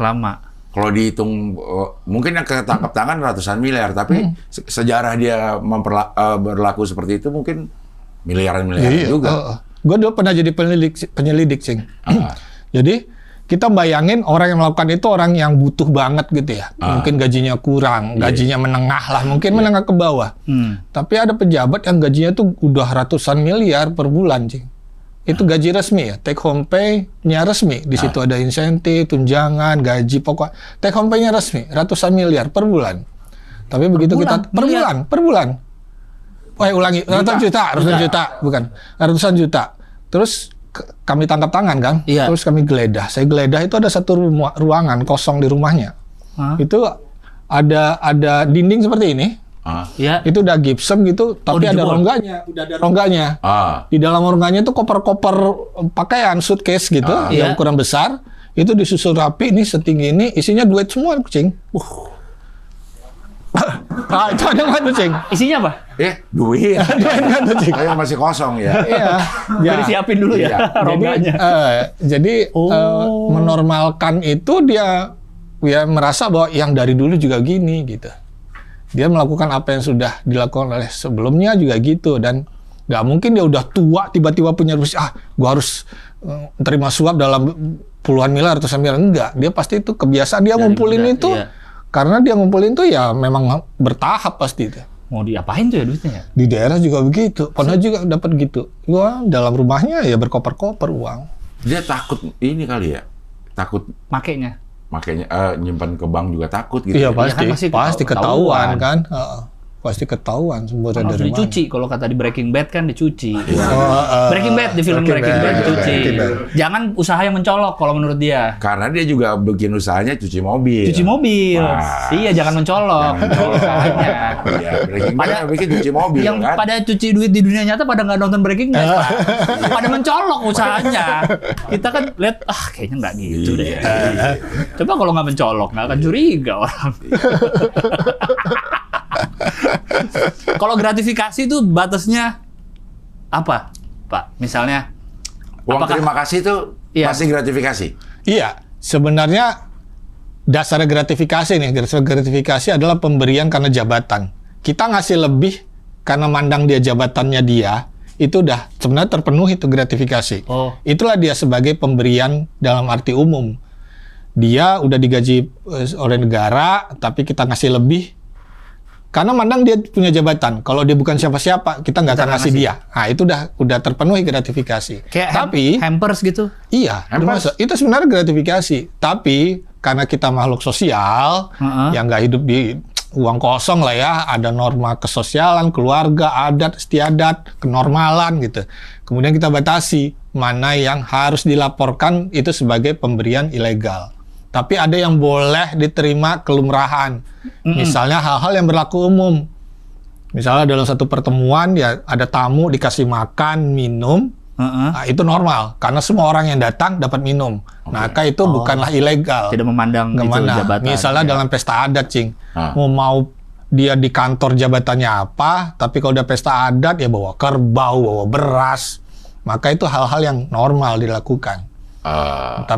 lama. Kalau dihitung mungkin yang ketangkap tangan ratusan miliar, tapi sejarah dia berlaku seperti itu mungkin miliaran-miliaran juga. Gue dulu pernah jadi penyelidik, Cing. Jadi kita bayangin orang yang melakukan itu orang yang butuh banget gitu ya. Mungkin gajinya kurang, gajinya menengah lah, mungkin menengah ke bawah. Tapi ada pejabat yang gajinya tuh udah ratusan miliar per bulan, Cing. Itu gaji resmi ya, take home pay-nya resmi. Di situ ada insentif, tunjangan, gaji pokok. Take home pay-nya resmi, ratusan miliar per bulan. Tapi begitu per bulan. Ulangi, ratusan juta, bukan. Ratusan juta. Terus kami tangkap tangan kan, terus kami geledah. Saya geledah itu ada satu ruangan kosong di rumahnya. itu ada dinding seperti ini. Ya. Itu udah gypsum gitu, tapi ada rongganya. Udah ada rongganya. Di dalam rongganya itu koper-koper pakaian, suitcase gitu, yang ukuran besar. Itu disusun rapi, ini setinggi ini, isinya duit semua, kucing. Itu ada nggak tuh, Cing? Isinya apa? Duit. Duit kan tuh, Cing? Saya masih kosong ya. Iya. Jadi siapin dulu ya rongganya. Jadi menormalkan itu dia merasa bahwa yang dari dulu juga gini gitu. Dia melakukan apa yang sudah dilakukan oleh sebelumnya juga gitu, dan nggak mungkin dia udah tua tiba-tiba punya gua harus terima suap dalam puluhan miliar atau miliar. Enggak, dia pasti itu kebiasaan dia ngumpulin itu. Karena dia ngumpulin tuh ya memang bertahap pasti itu. Mau diapain tuh ya duitnya ya? Di daerah juga begitu. Pernah juga dapat gitu. Wah, dalam rumahnya ya berkoper-koper uang. Dia takut ini kali ya. Takut makainya nyimpan ke bank juga takut gitu. Iya, Ya. pasti ketahuan kan. Pasti ketahuan sumbernya dari mana. Dicuci, kalau kata di Breaking Bad kan dicuci. Breaking Bad, di film Breaking Bad dicuci. Jangan usaha yang mencolok kalau menurut dia. Karena dia juga bikin usahanya cuci mobil. Cuci mobil. Iya, jangan mencolok. Iya, Breaking Bad bikin cuci mobil yang kan. pada cuci duit di dunia nyata pada nggak nonton Breaking Bad, Pak. Pada mencolok usahanya. Kita kan lihat, kayaknya nggak gitu deh. Coba kalau nggak mencolok, nggak akan curiga orang. Kalau gratifikasi itu batasnya apa, Pak? Misalnya uang terima kasih itu masih gratifikasi? Iya, sebenarnya dasar gratifikasi nih. Dasar gratifikasi adalah pemberian karena jabatan. Kita ngasih lebih karena mandang dia jabatannya dia, itu udah sebenarnya terpenuhi itu gratifikasi. Itulah dia sebagai pemberian dalam arti umum. Dia udah digaji oleh negara, tapi kita ngasih lebih karena mandang dia punya jabatan. Kalau dia bukan siapa-siapa, kita nggak akan ngasih dia. Nah, itu udah terpenuhi gratifikasi. Kayak hampers gitu? Iya, itu sebenarnya gratifikasi. Tapi karena kita makhluk sosial, yang nggak hidup di uang kosong lah ya, ada norma kesosialan, keluarga, adat, istiadat, kenormalan gitu. Kemudian kita batasi mana yang harus dilaporkan itu sebagai pemberian ilegal. Tapi ada yang boleh diterima kelumrahan. Misalnya hal-hal yang berlaku umum. Misalnya dalam satu pertemuan ya ada tamu dikasih makan, minum. Nah, itu normal karena semua orang yang datang dapat minum. Maka itu bukanlah ilegal. Tidak memandang itu jabatan. Misalnya dalam pesta adat, Cing. Mau dia di kantor jabatannya apa, tapi kalau udah pesta adat ya bawa kerbau, bawa beras. Maka itu hal-hal yang normal dilakukan.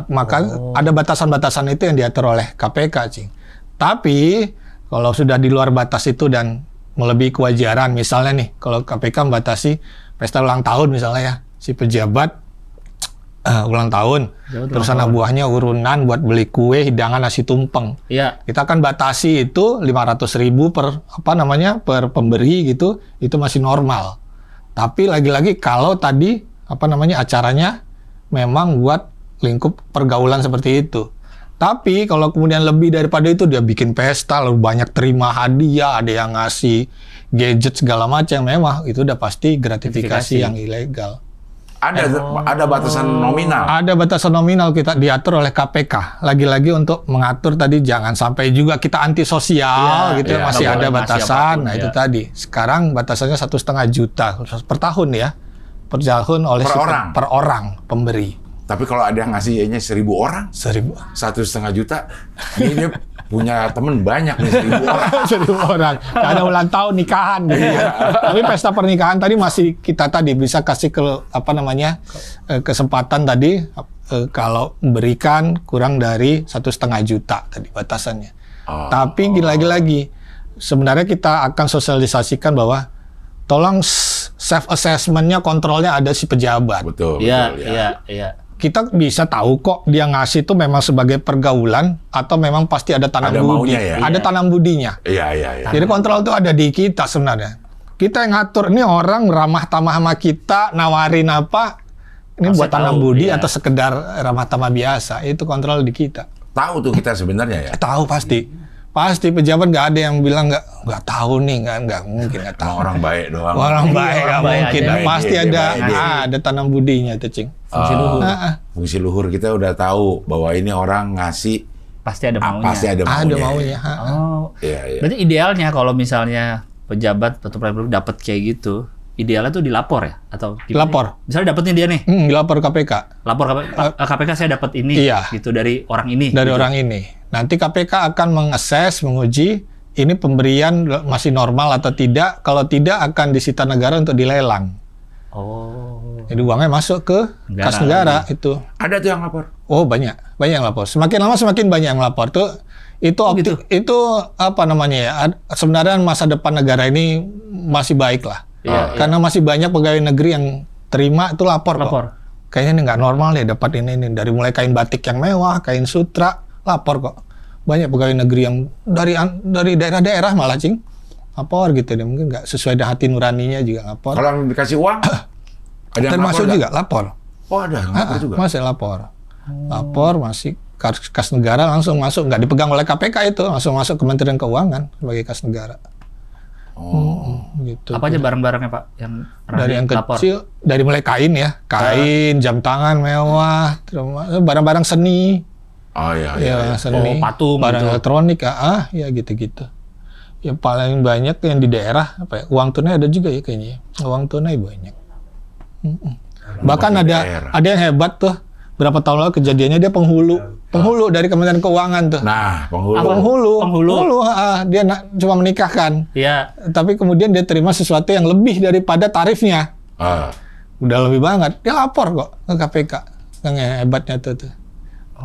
Maka ada batasan-batasan itu yang diatur oleh KPK, Cing. Tapi kalau sudah di luar batas itu dan melebihi kewajaran, misalnya nih, kalau KPK membatasi pesta ulang tahun misalnya ya, si pejabat ulang tahun, terus anak buahnya urunan buat beli kue, hidangan, nasi tumpeng. Iya. Kita akan batasi itu 500.000 per pemberi gitu, itu masih normal. Tapi lagi-lagi kalau tadi acaranya memang buat lingkup pergaulan seperti itu. Tapi kalau kemudian lebih daripada itu, dia bikin pesta, lalu banyak terima hadiah, ada yang ngasih gadget segala macam, memang itu udah pasti gratifikasi yang ilegal. Ada batasan nominal? Ada batasan nominal, kita diatur oleh KPK. Lagi-lagi untuk mengatur tadi jangan sampai juga kita antisosial gitu, masih ada batasan. Nah itu tadi. Sekarang batasannya 1,5 juta per tahun ya. Per tahun oleh per orang pemberi. Tapi kalau ada yang ngasihnya 1.000 orang, 1,5 juta, ini punya temen banyak nih 1.000 orang. 1.000 orang. Ada ulang tahun nikahan gitu ya. Tapi pesta pernikahan tadi masih kita tadi bisa kasih kesempatan tadi kalau memberikan kurang dari 1,5 juta tadi batasannya. Tapi lagi-lagi sebenarnya kita akan sosialisasikan bahwa tolong self assessment-nya, kontrolnya ada si pejabat. Betul. Iya. Kita bisa tahu kok dia ngasih itu memang sebagai pergaulan atau memang pasti ada tanam budi. Ada tanam budinya. Iya. Jadi kontrol itu ada di kita sebenarnya. Kita yang ngatur, ini orang ramah tamah sama kita, nawarin apa, ini buat tanam budi atau sekedar ramah tamah biasa, itu kontrol di kita. Tahu tuh kita sebenarnya ya? Tahu pasti. Pasti pejabat nggak ada yang bilang nggak tahu nih, nggak mungkin nggak tahu. Orang baik doang. Orang baik nggak mungkin. Pasti ada tanam budinya itu, Cing. Fungsi luhur kita udah tahu bahwa ini orang ngasih Pasti ada maunya. Pasti ada maunya. Ada maunya. Oh. Iya, iya. Berarti idealnya kalau misalnya pejabat atau pelayan dapat kayak gitu, idealnya tuh dilapor ya atau gimana? Lapor. Misalnya dapetnya dia nih. Lapor KPK. Lapor KPK saya dapat ini Iya. gitu dari orang ini. Dari gitu. orang ini. Nanti KPK akan mengases, menguji ini pemberian masih normal atau tidak. Kalau tidak akan disita negara untuk dilelang. Oh. Jadi uangnya masuk ke kas negara itu. Ada tuh yang lapor. Oh, banyak yang lapor. Semakin lama semakin banyak yang lapor. Itu apa namanya ya? Sebenarnya masa depan negara ini masih baik lah. Iya, Karena masih banyak pegawai negeri yang terima itu lapor. Kayaknya ini nggak normal deh dapat ini. Dari mulai kain batik yang mewah, kain sutra, lapor kok. Banyak pegawai negeri yang dari daerah-daerah malah, Cing. Lapor gitu deh. Mungkin nggak sesuai dengan hati nuraninya juga lapor. Kalau yang dikasih uang, ada yang Termasuk lapor juga lapor. Oh, ada yang lapor juga. Masih lapor. Lapor masih kas negara langsung masuk, nggak dipegang oleh KPK itu, langsung masuk Kementerian Keuangan sebagai kas negara. Gitu. Apa aja barang-barangnya Pak yang Dari yang lapor? kecil, dari mulai kain ya, kain, jam tangan mewah, terus barang-barang seni, Oh iya. ya seni, patung barang gitu. elektronik, ya gitu-gitu. Yang paling banyak yang di daerah apa ya? Uang tunai ada juga ya kayaknya. Uang tunai banyak. Bahkan ada yang hebat tuh. Berapa tahun lalu kejadiannya dia penghulu dari Kementerian Keuangan tuh. Nah, Penghulu. Dia cuma menikahkan. Iya. Tapi kemudian dia terima sesuatu yang lebih daripada tarifnya. Udah lebih banget. Dia lapor kok ke KPK. Yang hebatnya tuh.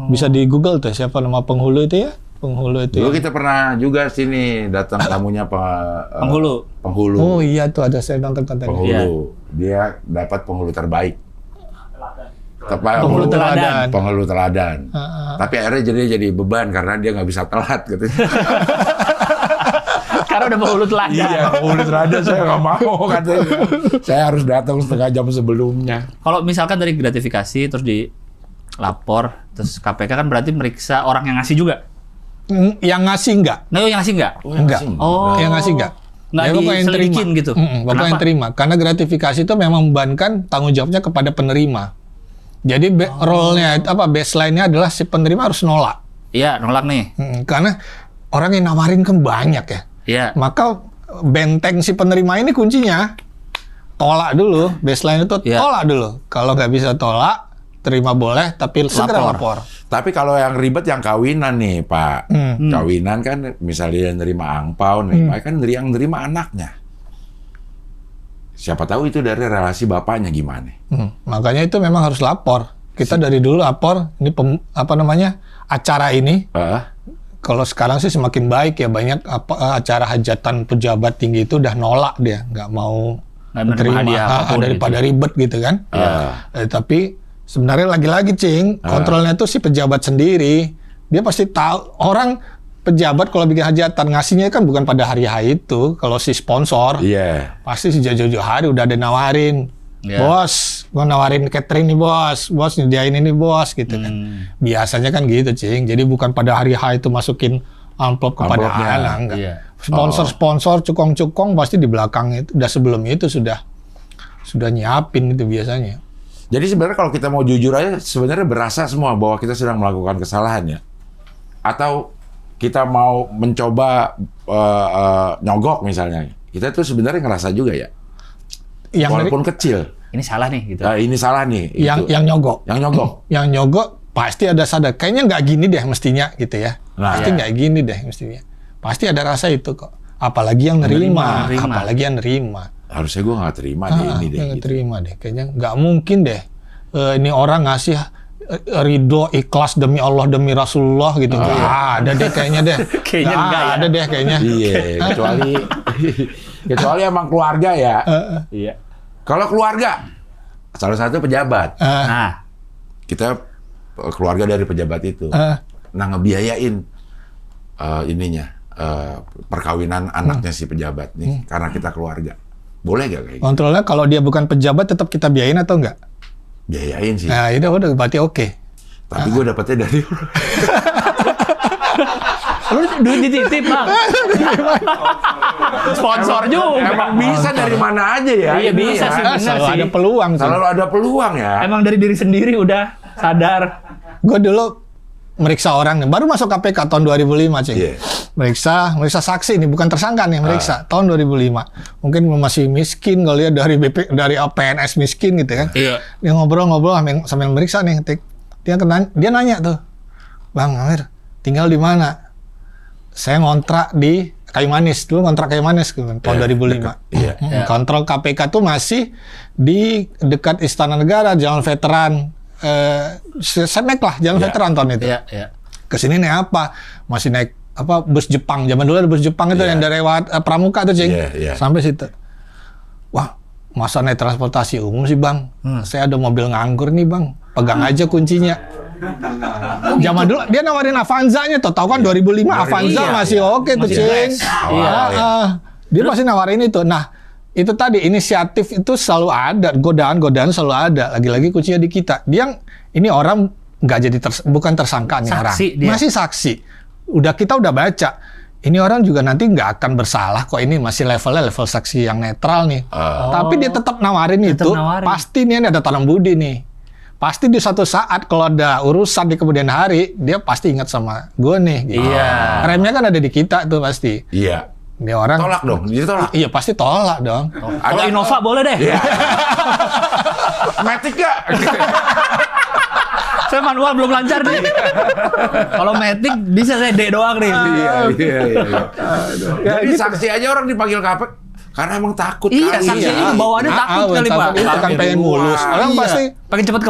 Bisa di Google tuh siapa nama penghulu itu ya. Penghulu itu. Dulu kita pernah juga sini datang tamunya Penghulu. Oh iya tuh ada saya nonton kontennya. Penghulu. Dia dapat penghulu terbaik. Penghulu teladan. Penghulu teladan. Tapi akhirnya jadi beban karena dia nggak bisa telat katanya. Karena udah penghulu teladan. Iya, penghulu teladan saya nggak mau katanya. Saya harus datang setengah jam sebelumnya. Kalau misalkan dari gratifikasi terus dilapor, terus KPK kan berarti meriksa orang yang ngasih juga. Yang ngasih enggak? Nah, yang ngasih enggak? Enggak. Oh. Yang ngasih enggak? Nggak pokoknya yang diselidikin terima. gitu? Pokoknya yang terima. Karena gratifikasi itu memang membebankan tanggung jawabnya kepada penerima. Jadi role-nya baseline-nya adalah si penerima harus nolak. Iya, nolak nih. Karena orang yang nawarin kan banyak ya. Iya. Maka benteng si penerima ini kuncinya tolak dulu. Baseline itu tolak dulu. Kalau nggak bisa tolak, terima boleh, tapi segera lapor. Tapi kalau yang ribet yang kawinan nih, Pak. Kawinan kan misalnya yang nerima angpau nih, Pak kan yang nerima anaknya. Siapa tahu itu dari relasi bapaknya gimana. Makanya itu memang harus lapor. Kita dari dulu lapor. Ini acara ini. Kalau sekarang sih semakin baik ya, banyak acara hajatan pejabat tinggi itu udah nolak dia, nggak mau terima daripada gitu. Ribet gitu kan. Tapi sebenarnya lagi-lagi Cing, kontrolnya tuh si pejabat sendiri. Dia pasti tahu orang. Pejabat kalau bikin hajatan ngasihnya kan bukan pada hari H itu. Kalau si sponsor, pasti si jauh-jauh hari udah ada nawarin. Bos, gua nawarin catering nih bos nyediain ini bos gitu kan. Biasanya kan gitu Cing. Jadi bukan pada hari H itu masukin amplop kepada anak, enggak. Sponsor cukong-cukong pasti di belakang itu. Udah sebelum itu sudah nyiapin itu biasanya. Jadi sebenarnya kalau kita mau jujur aja, sebenarnya berasa semua bahwa kita sedang melakukan kesalahan ya. Atau kita mau mencoba nyogok misalnya, kita tuh sebenarnya ngerasa juga ya, walaupun kecil. Ini salah nih gitu. Ini salah nih. Yang nyogok. Yang nyogok pasti ada sadar. Kayaknya nggak gini deh mestinya gitu ya. Pasti nggak gini deh mestinya. Pasti ada rasa itu kok. Apalagi yang nerima. Apalagi yang nerima. Harusnya gue nggak terima deh ini deh. Nggak terima deh. Kayaknya nggak mungkin deh. Ini orang ngasih ridho ikhlas demi Allah demi Rasulullah gitu. Ada deh kayaknya deh. Kayaknya enggak ya. Ada deh kayaknya. Iya, kecuali emang keluarga ya. Iya. Kalau keluarga salah satu pejabat. Kita keluarga dari pejabat itu. Ngebiayain perkawinan anaknya si pejabat nih karena kita keluarga. Boleh gak kayak gitu? Kontrolnya kalau dia bukan pejabat tetap kita biayain atau enggak? Biayain sih. Nah, itu udah berarti oke. Tapi gue dapetnya dari Lu duit dititip, Bang. Sponsor juga. Emang bisa dari mana aja ya? Iya, bisa sih, benar selalu sih. ada peluang. Selalu ada peluang ya. Emang dari diri sendiri udah sadar. Gue dulu meriksa orang nih. Baru masuk KPK tahun 2005, Cing. Yeah. Meriksa saksi nih, bukan tersangka nih, meriksa tahun 2005. Mungkin masih miskin kali ya, dari PNS miskin gitu kan. Iya. Dia ngobrol-ngobrol sambil meriksa nih, dia nanya tuh, "Bang Amir, tinggal di mana?" "Saya ngontrak di Kayu Manis." Dulu ngontrak Kayu Manis tahun 2005. Iya. Kontrol KPK tuh masih di dekat Istana Negara, Jalan Veteran. Semek lah, Jalan Veteran tahun itu. Iya. Kesini naik apa? Masih naik bus Jepang. Zaman dulu ada bus Jepang itu yang dari Pramuka tuh, Cing. Sampai situ. Wah, masa naik transportasi umum sih, Bang? Saya ada mobil nganggur nih, Bang. Pegang aja kuncinya. Zaman dulu dia nawarin Avanza-nya tuh. Tahu kan 2005 Avanza masih oke tuh, Cing. Dia masih nawarin itu. Nah, itu tadi inisiatif itu selalu ada, godaan selalu ada. Lagi-lagi kuncinya di kita. Ini orang nggak jadi bukan tersangka nih orang, masih saksi. Kita udah baca. Ini orang juga nanti nggak akan bersalah kok. Ini masih level saksi yang netral nih. Tapi dia tetap nawarin itu. Pasti nih ada tanam budi nih. Pasti di suatu saat kalau ada urusan di kemudian hari, dia pasti ingat sama gue nih. Gitu. Iya. Remnya kan ada di kita tuh pasti. Iya. Dia orang tolak dong, jadi tolak. Iya pasti tolak dong. Kalau Innova boleh deh. Iya. Matic gak? Saya manual belum lancar nih. Kalau Matic bisa saya D doang nih. Iya. Jadi saksi aja orang dipanggil KPK karena emang takut. Iya, saksinya bawaannya takut kali, Pak. Dia kan pengen mulus. Orang pasti pengen cepet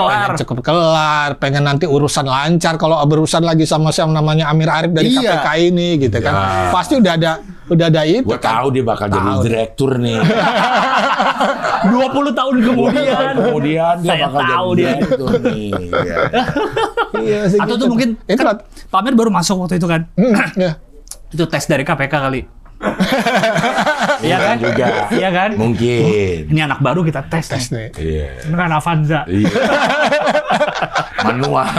kelar. Pengen nanti urusan lancar. Kalau berurusan lagi sama siapa namanya Amir Arif dari KPK ini gitu kan. Pasti udah ada itu. Gua tahu dia bakal jadi direktur nih. 20 tahun kemudian dia bakal jadi direktur nih. Atau tuh mungkin Pak Amir baru masuk waktu itu kan. Itu tes dari KPK kali. Iya kan? Juga. Iya kan? Mungkin. Ini anak baru kita tes nih. Iya. Ini kan Avanza. Iya. Manual.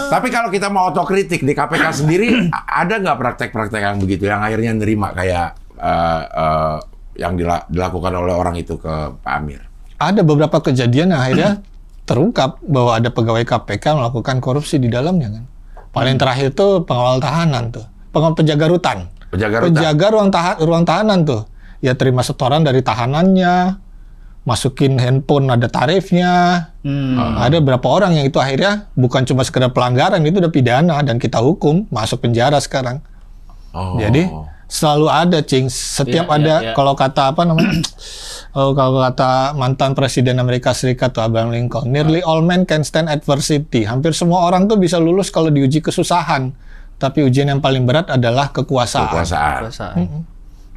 Tapi kalau kita mau otokritik di KPK sendiri, ada nggak praktek-praktek yang begitu yang akhirnya nerima kayak yang dilakukan oleh orang itu ke Pak Amir? Ada beberapa kejadian yang akhirnya terungkap bahwa ada pegawai KPK melakukan korupsi di dalamnya kan. Paling terakhir tuh pengawal tahanan tuh, penjaga rutan. Penjaga ruang tahanan tuh. Ya terima setoran dari tahanannya, masukin handphone ada tarifnya. Ada berapa orang yang itu akhirnya bukan cuma sekedar pelanggaran, itu udah pidana dan kita hukum masuk penjara sekarang. Jadi selalu ada, Cing. Setiap ada kalau kata apa namanya? Kalau kata mantan Presiden Amerika Serikat tuh Abraham Lincoln, nearly all men can stand adversity. Hampir semua orang tuh bisa lulus kalau diuji kesusahan. Tapi ujian yang paling berat adalah kekuasaan.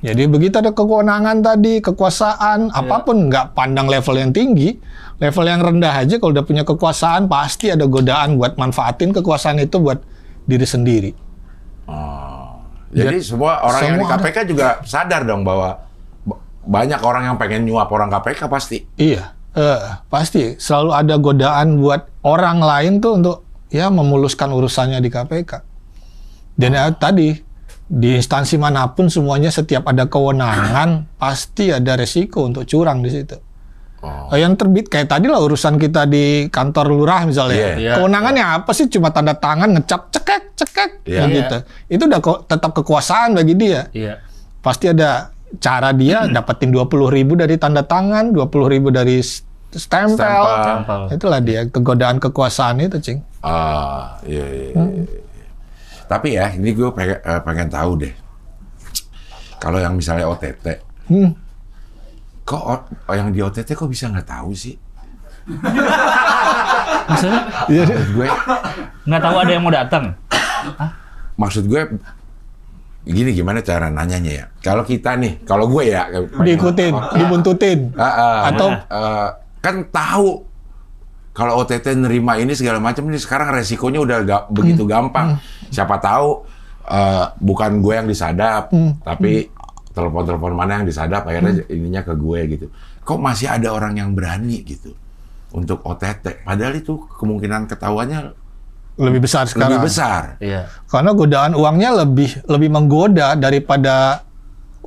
Jadi begitu ada kewenangan tadi, kekuasaan, apapun nggak pandang level yang tinggi, level yang rendah aja kalau udah punya kekuasaan pasti ada godaan buat manfaatin kekuasaan itu buat diri sendiri. Jadi semua orang yang di KPK juga sadar dong bahwa banyak orang yang pengen nyuap orang KPK pasti. Iya, pasti selalu ada godaan buat orang lain tuh untuk memuluskan urusannya di KPK. Dan tadi di instansi manapun semuanya setiap ada kewenangan pasti ada resiko untuk curang di situ. Yang terbit kayak tadi lah urusan kita di kantor lurah misalnya. Kewenangannya apa sih? Cuma tanda tangan ngecap cekek gitu. Itu udah tetap kekuasaan bagi dia. Pasti ada cara dia dapetin 20.000 dari tanda tangan, 20.000 dari stempel. Itulah dia kegodaan kekuasaan itu, Cing. Tapi ya, ini gue pengen tahu deh. Kalau yang misalnya OTT, kok yang di OTT kok bisa nggak tahu sih? Maksudnya? Gue nggak tahu ada yang mau datang. Maksud gue gini, gimana cara nanyanya ya? Kalau kita nih, kalau gue ya diikutin, dibuntutin, atau kan tahu kalau OTT nerima ini segala macam, ini sekarang resikonya udah begitu gampang. Siapa tahu bukan gue yang disadap, tapi telepon-telepon mana yang disadap akhirnya ininya ke gue gitu. Kok masih ada orang yang berani gitu untuk OTT? Padahal itu kemungkinan ketahuannya lebih besar sekarang. Lebih besar. Iya. Karena godaan uangnya lebih menggoda daripada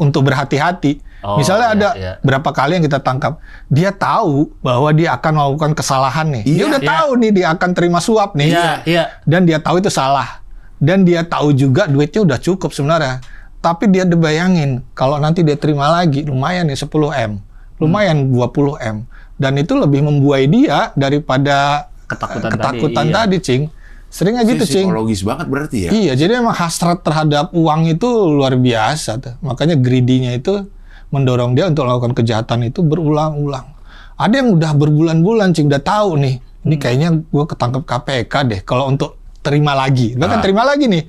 untuk berhati-hati. Misalnya ada berapa kali yang kita tangkap, dia tahu bahwa dia akan melakukan kesalahan nih. Dia udah tahu nih dia akan terima suap nih. Dan dia tahu itu salah. Dan dia tahu juga duitnya udah cukup sebenarnya. Tapi dia bayangin kalau nanti dia terima lagi, lumayan nih 10M. Lumayan 20M. Dan itu lebih membuai dia daripada ketakutan tadi, Cing. Seringnya gitu, Cing. Psikologis banget berarti ya? Iya, jadi emang hasrat terhadap uang itu luar biasa tuh. Makanya greedy-nya itu mendorong dia untuk melakukan kejahatan itu berulang-ulang. Ada yang udah berbulan-bulan, Cing, udah tahu nih. Ini kayaknya gue ketangkep KPK deh kalau untuk terima lagi. Bahkan terima lagi nih.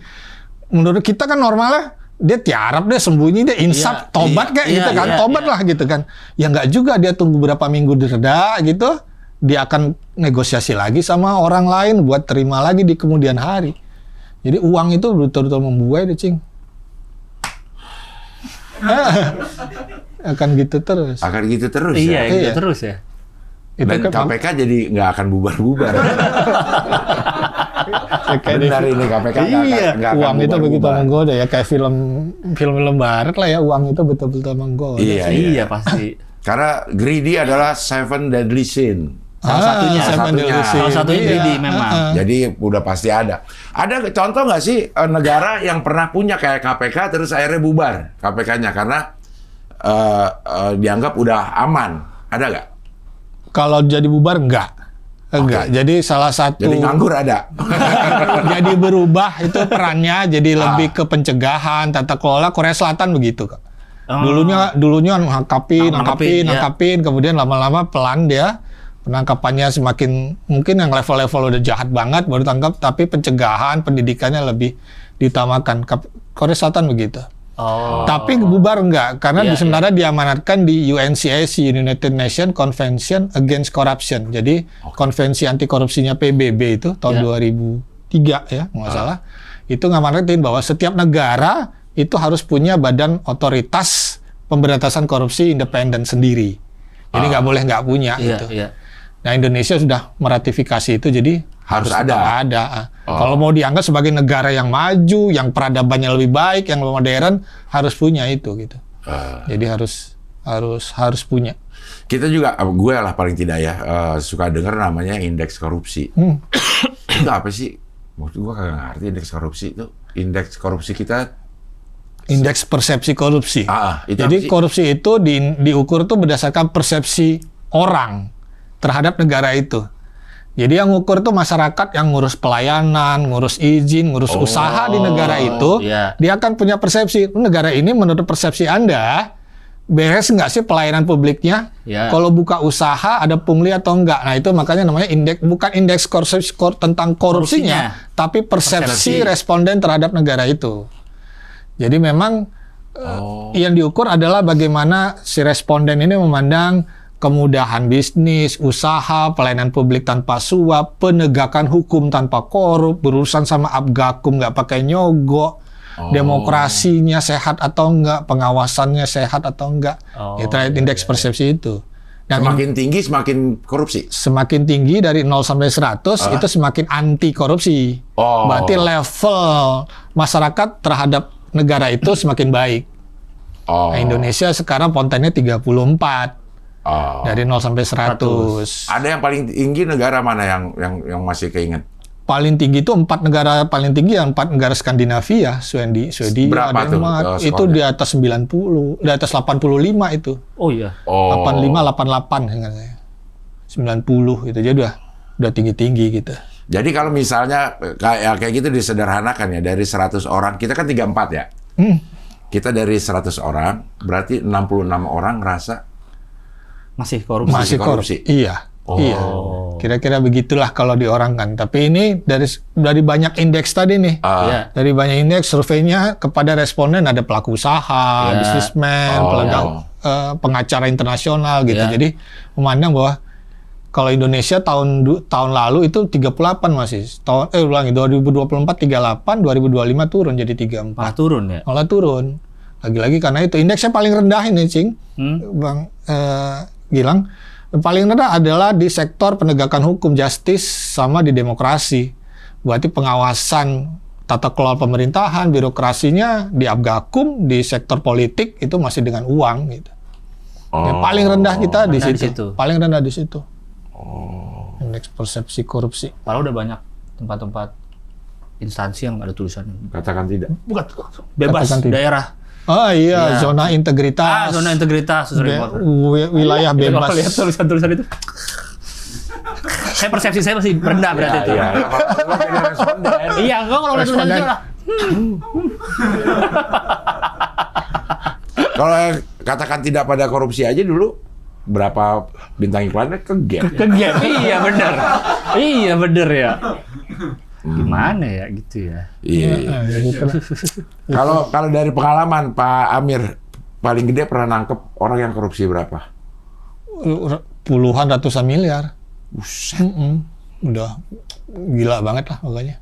Menurut kita kan normalnya dia tiarap deh, sembunyi deh, insaf, tobat kayak gitu kan. Tobat lah gitu kan. Ya nggak juga, dia tunggu berapa minggu direda gitu. Dia akan negosiasi lagi sama orang lain buat terima lagi di kemudian hari. Jadi uang itu betul-betul membuai deh, Cing. Akan gitu terus. Akan gitu terus ya? Gitu terus ya? Dan KPK jadi nggak akan bubar-bubar. Benar ini KPK nggak akan uang itu begitu bubar. menggoda ya, kayak film barat lah ya, uang itu betul-betul menggoda. Iya pasti. Karena greedy adalah seven deadly sin. Salah satunya greedy memang. Jadi udah pasti ada. Ada contoh nggak sih negara yang pernah punya kayak KPK terus akhirnya bubar KPK-nya karena dianggap udah aman? Ada nggak? Kalau jadi bubar enggak. Jadi salah satu. Jadi nganggur ada. Jadi berubah itu perannya jadi lebih ke pencegahan, tata kelola. Korea Selatan begitu, Kak. Dulunya nangkapin, kemudian lama-lama pelan dia penangkapannya semakin, mungkin yang level-level udah jahat banget baru tangkap, tapi pencegahan, pendidikannya lebih diutamakan. Korea Selatan begitu. Tapi bubar enggak, karena sebenarnya diamanatkan di UNCAC, United Nations Convention Against Corruption. Jadi konvensi anti korupsinya PBB itu tahun 2003 ya, nggak salah. Itu ngamanatin bahwa setiap negara itu harus punya badan otoritas pemberantasan korupsi independen sendiri. Jadi nggak boleh nggak punya gitu. Nah, Indonesia sudah meratifikasi itu, jadi harus ada. Kalau mau dianggap sebagai negara yang maju, yang peradabannya lebih baik, yang lebih modern, harus punya itu gitu. Jadi harus punya. Kita juga, gue lah paling tidak ya, suka dengar namanya indeks korupsi. Itu apa sih? Maksud gue kagak ngerti indeks korupsi itu. Indeks korupsi kita. Indeks persepsi korupsi. Jadi korupsi itu diukur tuh berdasarkan persepsi orang terhadap negara itu. Jadi yang ngukur tuh masyarakat yang ngurus pelayanan, ngurus izin, ngurus usaha di negara itu, dia akan punya persepsi. Negara ini menurut persepsi Anda, beres nggak sih pelayanan publiknya? Kalau buka usaha ada pungli atau enggak? Nah itu makanya namanya indeks, bukan indeks tentang korupsinya, tapi persepsi responden terhadap negara itu. Jadi memang yang diukur adalah bagaimana si responden ini memandang kemudahan bisnis, usaha, pelayanan publik tanpa suap, penegakan hukum tanpa korup, berurusan sama abgakum nggak pakai nyogok, demokrasinya sehat atau enggak, pengawasannya sehat atau enggak. Itu indeks persepsi itu. Dan semakin tinggi semakin korupsi? Semakin tinggi dari 0 sampai 100 itu semakin anti korupsi. Berarti level masyarakat terhadap negara itu semakin baik. Nah, Indonesia sekarang pontennya 34. Dari 0 sampai 100. Ada yang paling tinggi negara mana yang masih keinget? Paling tinggi itu 4 negara paling tinggi, 4 negara Skandinavia, Swedia, Denmark, itu di atas 90, di atas 85 itu. 85, 88 ingat saya. 90 itu jadi udah tinggi-tinggi gitu. Jadi kalau misalnya kayak gitu disederhanakan ya, dari 100 orang, kita kan 34 ya. Kita dari 100 orang, berarti 66 orang ngerasa masih korupsi. Iya. Kira-kira begitulah kalau di orang kan. Tapi ini dari banyak indeks tadi nih. Dari banyak indeks surveinya kepada responden ada pelaku usaha, bisnismen, pengacara internasional gitu. Jadi memandang bahwa kalau Indonesia tahun lalu itu 38 masih. 2024 38, 2025 turun jadi 34. Malah turun ya? Malah turun. Lagi-lagi karena itu indeksnya paling rendah ini, Cing. Bang Gilang, paling rendah adalah di sektor penegakan hukum, justice, sama di demokrasi. Berarti pengawasan tata kelola pemerintahan, birokrasinya di Abgakum, di sektor politik itu masih dengan uang gitu. Yang paling rendah kita di situ. Paling rendah di situ. Indeks persepsi korupsi. Padahal udah banyak tempat-tempat instansi yang ada tulisannya. Katakan tidak. Bukan, bebas daerah. Oh iya, zona integritas. Zona integritas. Wilayah bebas. Kalau lihat tulisan-tulisan itu. Saya persepsi saya masih rendah berarti itu. Iya, kalau lihat tulisan itu lah. Kalau katakan tidak pada korupsi aja dulu, berapa bintang iklannya ke Gap. Iya benar. Iya benar ya. Gimana ya gitu ya. Iya. Kalau dari pengalaman Pak Amir, paling gede pernah nangkep orang yang korupsi berapa? Puluhan ratusan miliar. Buset. Udah gila banget lah pokoknya.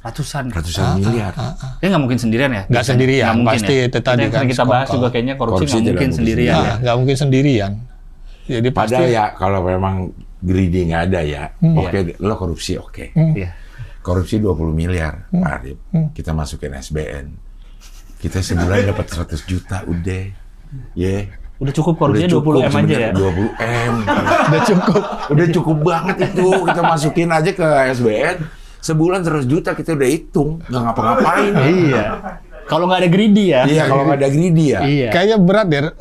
Ratusan miliar. Ya nggak mungkin sendirian ya? Nggak sendirian, pasti ya? itu tadi kan. Kita bahas juga kayaknya korupsi nggak mungkin sendirian. Nggak mungkin sendirian. Jadi pasti. Padahal ya kalau memang greedy nggak ada ya, oke, lo korupsi oke. Korupsi 20 miliar, Pak Arif. Kita masukin SBN. Kita sebulan dapat 100 juta, udah. Udah cukup korupsinya 20 M aja ya? 20 M. Udah cukup. Udah cukup banget itu. Kita masukin aja ke SBN. Sebulan 100 juta kita udah hitung. Nggak ngapa-ngapain. Iya. Kalau nggak ada greedy ya? Iya, kalau nggak ada greedy ya. Iya. Kayaknya berat deh.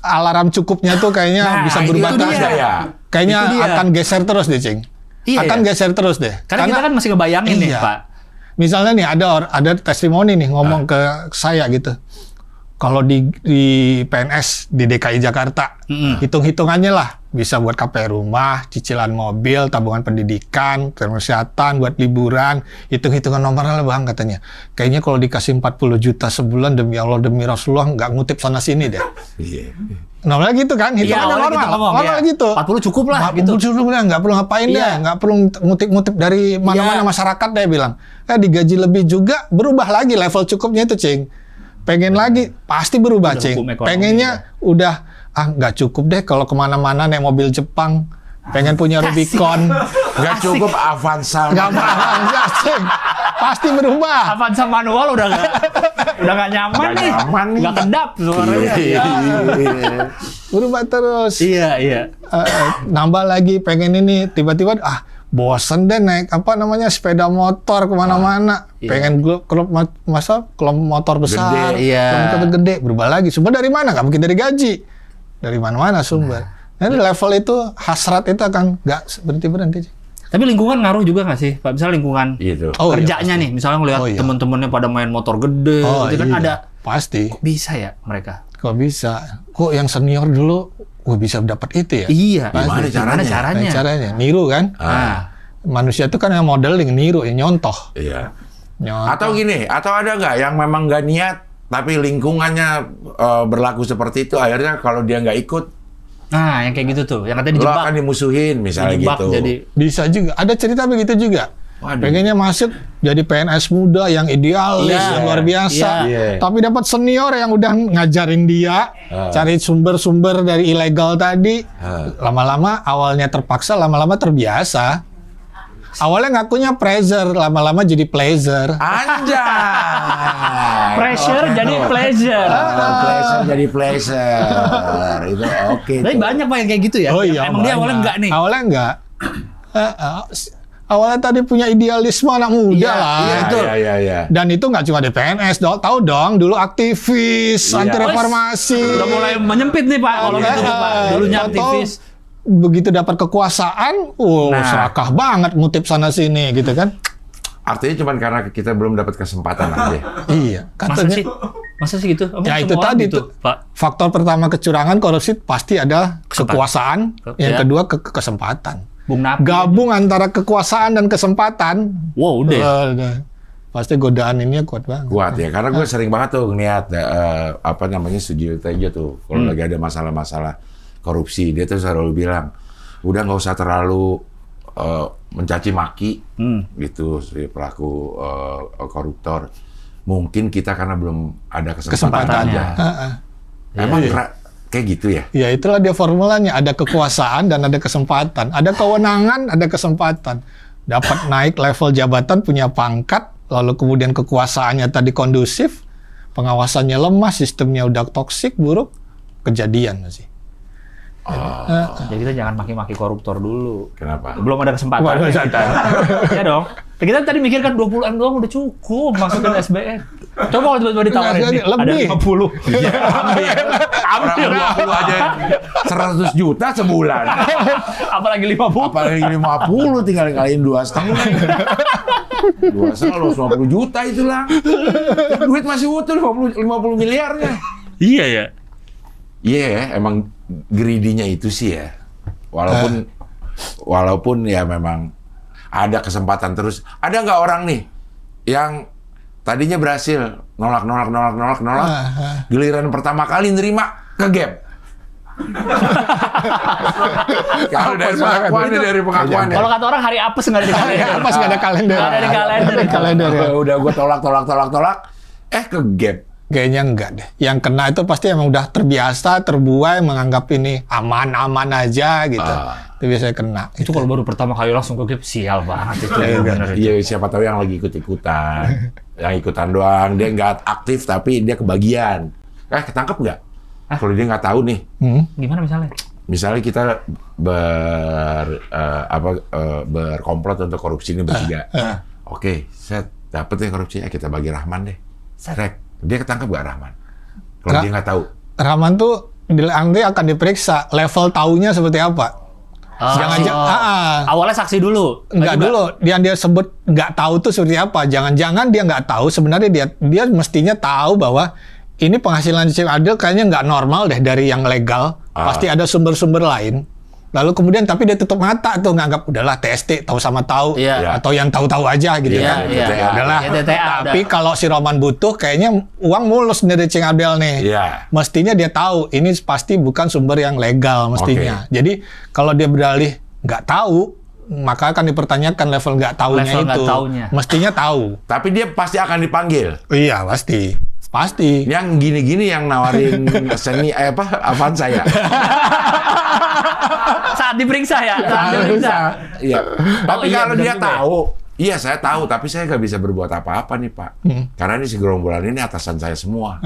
Alarm cukupnya tuh kayaknya bisa berubah terus. Kayaknya akan geser terus deh, Cing. Iya, akan geser terus deh. Karena kita kan masih ngebayangin nih, Pak. Misalnya nih ada testimoni nih ngomong ke saya gitu. Kalau di PNS di DKI Jakarta, hitung-hitungannya lah bisa buat KPR rumah, cicilan mobil, tabungan pendidikan, kesehatan, buat liburan, hitung-hitungan nomornya Bang katanya. Kayaknya kalau dikasih 40 juta sebulan demi Allah demi Rasulullah nggak ngutip sana sini deh. Iya. Normalnya gitu kan, hitungannya normal gitu. 40 cukup lah gitu. 40 cukup lah, nggak perlu ngapain deh, nggak perlu ngutip-ngutip dari mana-mana masyarakat deh bilang. Digaji lebih juga berubah lagi level cukupnya itu, Cing. Pengen lagi pasti berubah, Cing. Pengennya udah nggak cukup deh kalau kemana-mana naik mobil Jepang. Pengen punya Rubicon. Nggak cukup Avanza. Nggak, Cing. Pasti berubah. Avanza manual udah nggak nyaman nih. Nggak kedap suaranya. Berubah terus. Iya. Nambah lagi pengen ini tiba-tiba bosen deh naik sepeda motor kemana-mana. Pengen klub motor besar, klub gede, berubah lagi. Sumber dari mana? Nggak mungkin dari gaji. Dari mana-mana sumber. Nah, level itu hasrat itu akan nggak berhenti. Tapi lingkungan ngaruh juga nggak sih, Pak? Misalnya lingkungan kerjanya nih, misalnya ngelihat teman-temannya pada main motor gede, itu kan ada. Pasti. Kok bisa ya mereka? Kok bisa? Kok yang senior dulu bisa dapat itu ya? Iya. Gimana caranya? Niru kan? Manusia itu kan yang modeling, niru, yang nyontoh. Iya. Atau gini, atau ada nggak yang memang nggak niat, tapi lingkungannya berlaku seperti itu, akhirnya kalau dia nggak ikut, nah yang kayak gitu tuh, yang katanya dijebak. Lo akan dimusuhin, misalnya gitu. Jadi. Bisa juga, ada cerita begitu juga. Waduh. Pengennya masuk jadi PNS muda yang idealis, yang luar biasa. Tapi dapat senior yang udah ngajarin dia, cari sumber-sumber dari ilegal tadi. Lama-lama awalnya terpaksa, lama-lama terbiasa. Awalnya ngakunya pressure, lama-lama jadi pleasure. Anjay. Pressure jadi pleasure. Pleasure jadi pleasure. Itu oke. Tapi banyak Pak yang kayak gitu ya? Oh iya, emang dia awalnya enggak nih? Awalnya enggak. Awalnya tadi punya idealisme anak muda lah. Iya. Dan itu nggak cuma di PNS, tahu dong, dulu aktivis, anti reformasi. Udah mulai menyempit nih Pak, kalau gitu Pak. Dulunya aktivis. Begitu dapat kekuasaan, serakah banget ngutip sana sini gitu kan. Artinya cuma karena kita belum dapat kesempatan aja. Iya, katanya. Masa sih gitu? Ya itu tadi gitu, tuh. Pak. Faktor pertama kecurangan, korupsi pasti ada kekuasaan, yang kedua kesempatan. Gabung antara kekuasaan dan kesempatan. Wow, udah. Pasti godaan ini kuat banget. Kuat ya, karena gue sering banget tuh ngeliat Sujiwo Tejo tuh, kalau lagi ada masalah-masalah korupsi, dia tuh selalu bilang, udah nggak usah terlalu mencaci maki gitu si pelaku koruptor. Mungkin kita karena belum ada kesempatan aja. Emang kayak gitu ya? Ya itulah dia formulanya, ada kekuasaan dan ada kesempatan, ada kewenangan, ada kesempatan. Dapat naik level jabatan, punya pangkat, lalu kemudian kekuasaannya tadi kondusif, pengawasannya lemah, sistemnya udah toksik, buruk, kejadian masih. Jadi kita jangan maki-maki koruptor dulu. Kenapa? Belum ada kesempatan. Ya dong. Kita tadi mikir kan 20M doang udah cukup masukin SBN. Coba kalau tiba-tiba ditawarin nih, ada 50. Iya, ambil. Orang 20 aja 100 juta sebulan. Apalagi 50. Apalagi 50 tinggal kaliin 2,5. 2,5 50 juta itulah. Duit masih utuh 50 miliarnya. Iya ya. Iya, emang greedy-nya itu sih ya. Walaupun ya memang ada kesempatan terus. Ada nggak orang nih yang tadinya berhasil nolak. Giliran pertama kali nerima ke gap. Kalau dari pengakuannya. Kalau kata orang hari apes nggak ada di kalender. Apes nggak ada kalender. Nggak ada di kalender. Udah gue tolak. Ke gap. Kayaknya enggak deh. Yang kena itu pasti emang udah terbiasa, terbuai, menganggap ini aman-aman aja gitu. Itu biasanya kena. Itu kalau baru pertama kali langsung ke gap, sial banget itu. Iya, siapa tahu yang lagi ikut-ikutan. Yang ikutan doang, dia nggak aktif tapi dia kebagian. Ketangkep nggak? Kalau dia nggak tahu nih. Gimana misalnya? Misalnya kita berkomplot untuk korupsi ini bertiga. Oke, set dapet nih korupsinya, kita bagi Rahman deh. Serek. Dia ketangkep nggak Rahman? Kalau dia nggak tahu. Rahman tuh nanti akan diperiksa level taunya seperti apa. Awalnya saksi dulu. Enggak dulu. Dia sebut nggak tahu tuh seperti apa. Jangan-jangan dia nggak tahu. Sebenarnya dia mestinya tahu bahwa ini penghasilan Cing Adil kayaknya nggak normal deh dari yang legal. Pasti ada sumber-sumber lain. Lalu kemudian tapi dia tutup mata tuh, nganggap udahlah TST tahu sama tahu atau yang tahu-tahu aja gitu kan. Udahlah. Tapi kalau si Roman butuh kayaknya uang mulus dari Cing Abdel nih. Mestinya dia tahu ini pasti bukan sumber yang legal mestinya. Jadi kalau dia beralih nggak tahu, maka akan dipertanyakan level nggak tahunya itu. Mestinya tahu. Tapi dia pasti akan dipanggil. Iya, pasti. Yang gini-gini yang nawarin Avanza ya. Saat diperiksa ya. Iya. Tapi kalau dia tahu, iya saya tahu, tapi saya nggak bisa berbuat apa-apa nih Pak. Karena ini segerombolan ini atasan saya semua.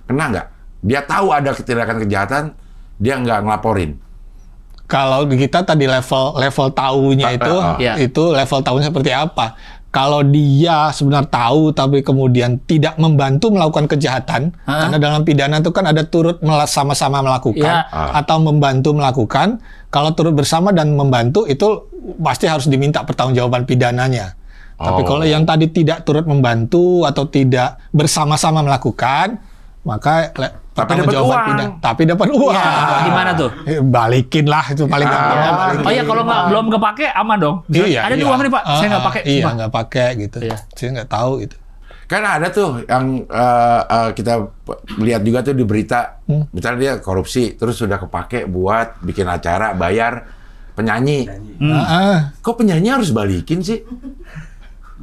Kena nggak? Dia tahu ada tindakan kejahatan, dia nggak ngelaporin. Kalau kita tadi level tahunya itu level tahunya seperti apa? Kalau dia sebenarnya tahu tapi kemudian tidak membantu melakukan kejahatan, karena dalam pidana itu kan ada turut sama-sama melakukan atau membantu melakukan. Kalau turut bersama dan membantu itu pasti harus diminta pertanggungjawaban pidananya. Tapi kalau yang tadi tidak turut membantu atau tidak bersama-sama melakukan, maka tapi dapat uang. Tapi dapat uang. Gimana tuh? Balikin lah itu paling gampang. Oh iya, kalau belum kepake aman dong. Ada uang nih Pak, saya nggak pakai. Iya, nggak pakai gitu. Saya nggak tahu itu. Karena ada tuh yang kita lihat juga tuh di berita, misalnya dia korupsi, terus sudah kepake buat bikin acara, bayar penyanyi. Kok penyanyi harus balikin sih?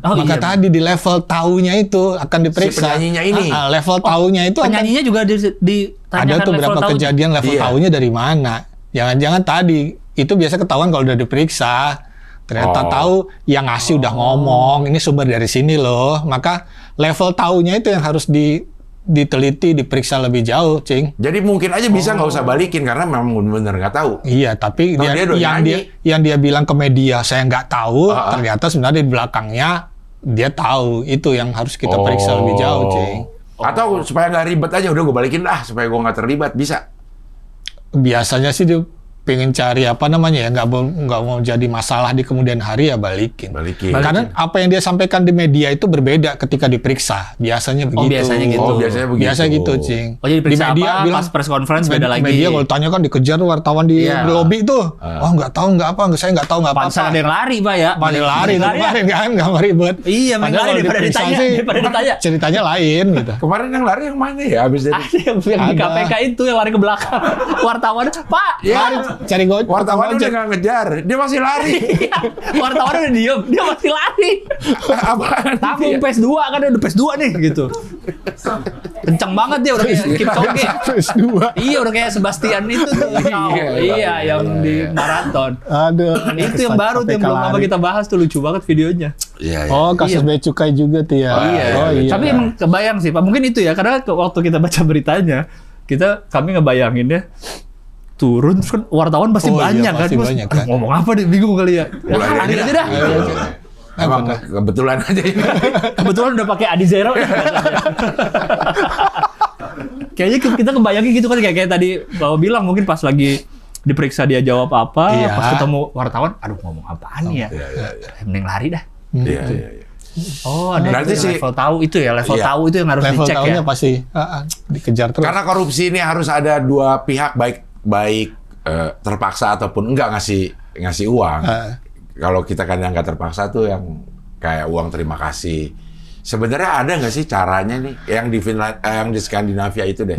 Maka tadi di level tahunya itu akan diperiksa. Si penyanyinya ini. Level tahunya itu penyanyinya juga ditanyakan ada tuh berapa tahun. Kejadian level tahunya dari mana. Jangan-jangan tadi itu biasa ketahuan kalau udah diperiksa. Ternyata tahu yang ngasih udah ngomong, ini sumber dari sini loh. Maka level tahunya itu yang harus diteliti, diperiksa lebih jauh, Cing. Jadi mungkin aja bisa nggak usah balikin karena memang benar nggak tahu. Iya, tapi yang dia bilang ke media saya nggak tahu, ternyata sebenarnya di belakangnya dia tahu. Itu yang harus kita periksa lebih jauh, Cing. Atau supaya nggak ribet aja, udah gue balikin supaya gue nggak terlibat, bisa? Biasanya sih dia pengen cari nggak mau jadi masalah di kemudian hari ya balikin. Karena apa yang dia sampaikan di media itu berbeda ketika diperiksa. Biasanya begitu. Biasanya gitu, Cing. Oh, jadi periksa di media apa, pas press conference beda lagi. Media kalau tanya kan dikejar wartawan di lobby tuh. Nggak tahu nggak apa, saya nggak tahu nggak apa-apa. Pansan ada yang lari, Pak ya. Pada lari kemarin kan, nggak mau ribet. Iya, lari daripada ditanya. Ceritanya lain gitu. Kemarin yang lari yang mana ya? Ada yang di KPK itu yang lari ke belakang. Wartawan, Pak, cari gojek. Wartawan udah nggak ngejar, dia masih lari. Wartawan udah diem, dia masih lari. Apaan? Tabung PS2 kan udah PS2 nih gitu. Kenceng banget dia udah kayak Kipchoge. PS2. Iya udah kayak Sebastian itu tuh. Iya yang di maraton. Aduh. Itu yang baru tuh yang belum lama kita bahas tuh, lucu banget videonya. Iya. Oh, kasus bea cukai juga tuh ya. Oh, iya. Tapi emang kebayang sih Pak, mungkin itu ya, karena waktu kita baca beritanya, kami ngebayanginnya turun terus kan wartawan pasti banyak kan. Pasti banyak kan. Ngomong apa deh, bingung kali ya. Lanjut aja dah. Emang kebetulan aja ini. Kebetulan udah pakai Adi Zero. Kayaknya kita kebayangin gitu kan, kayak tadi Bapak bilang mungkin pas lagi diperiksa dia jawab apa, pas ketemu wartawan, aduh ngomong apaan ya. Mending lari dah. Iya. Oh, ada berarti sih level tahu itu ya, level tahu itu yang harus level dicek ya. tahunya pasti dikejar terus. Karena korupsi ini harus ada dua pihak, baik terpaksa ataupun enggak ngasih uang. Kalau kita kan yang nggak terpaksa tuh yang kayak uang terima kasih. Sebenarnya ada nggak sih caranya nih yang di Finland, yang di Skandinavia itu deh,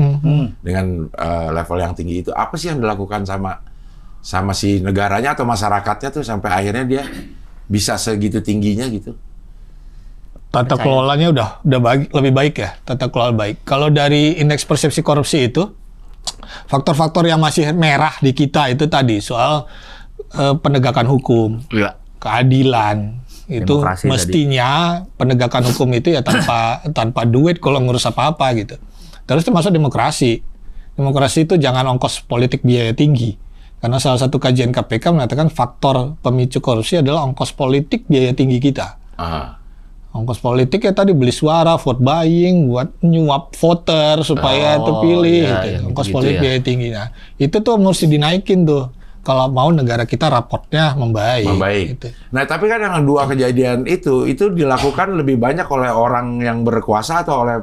dengan level yang tinggi itu, apa sih yang dilakukan sama si negaranya atau masyarakatnya tuh sampai akhirnya dia bisa segitu tingginya gitu? Tata kelolanya udah lebih baik ya, tata kelola baik. Kalau dari indeks persepsi korupsi itu, faktor-faktor yang masih merah di kita itu tadi soal penegakan hukum, keadilan, itu demokrasi mestinya tadi. Penegakan hukum itu ya tanpa duit kalau ngurus apa-apa gitu. Terus termasuk demokrasi. Demokrasi itu jangan ongkos politik biaya tinggi. Karena salah satu kajian KPK mengatakan faktor pemicu korupsi adalah ongkos politik biaya tinggi kita. Ongkos politik ya tadi beli suara, vote buying, buat nyuap voter supaya terpilih. Gitu. Ongkos politik biaya tinggi. Nah, itu tuh mesti dinaikin tuh. Kalau mau negara kita raportnya membaik. Gitu. Nah, tapi kan yang dua kejadian itu dilakukan lebih banyak oleh orang yang berkuasa atau oleh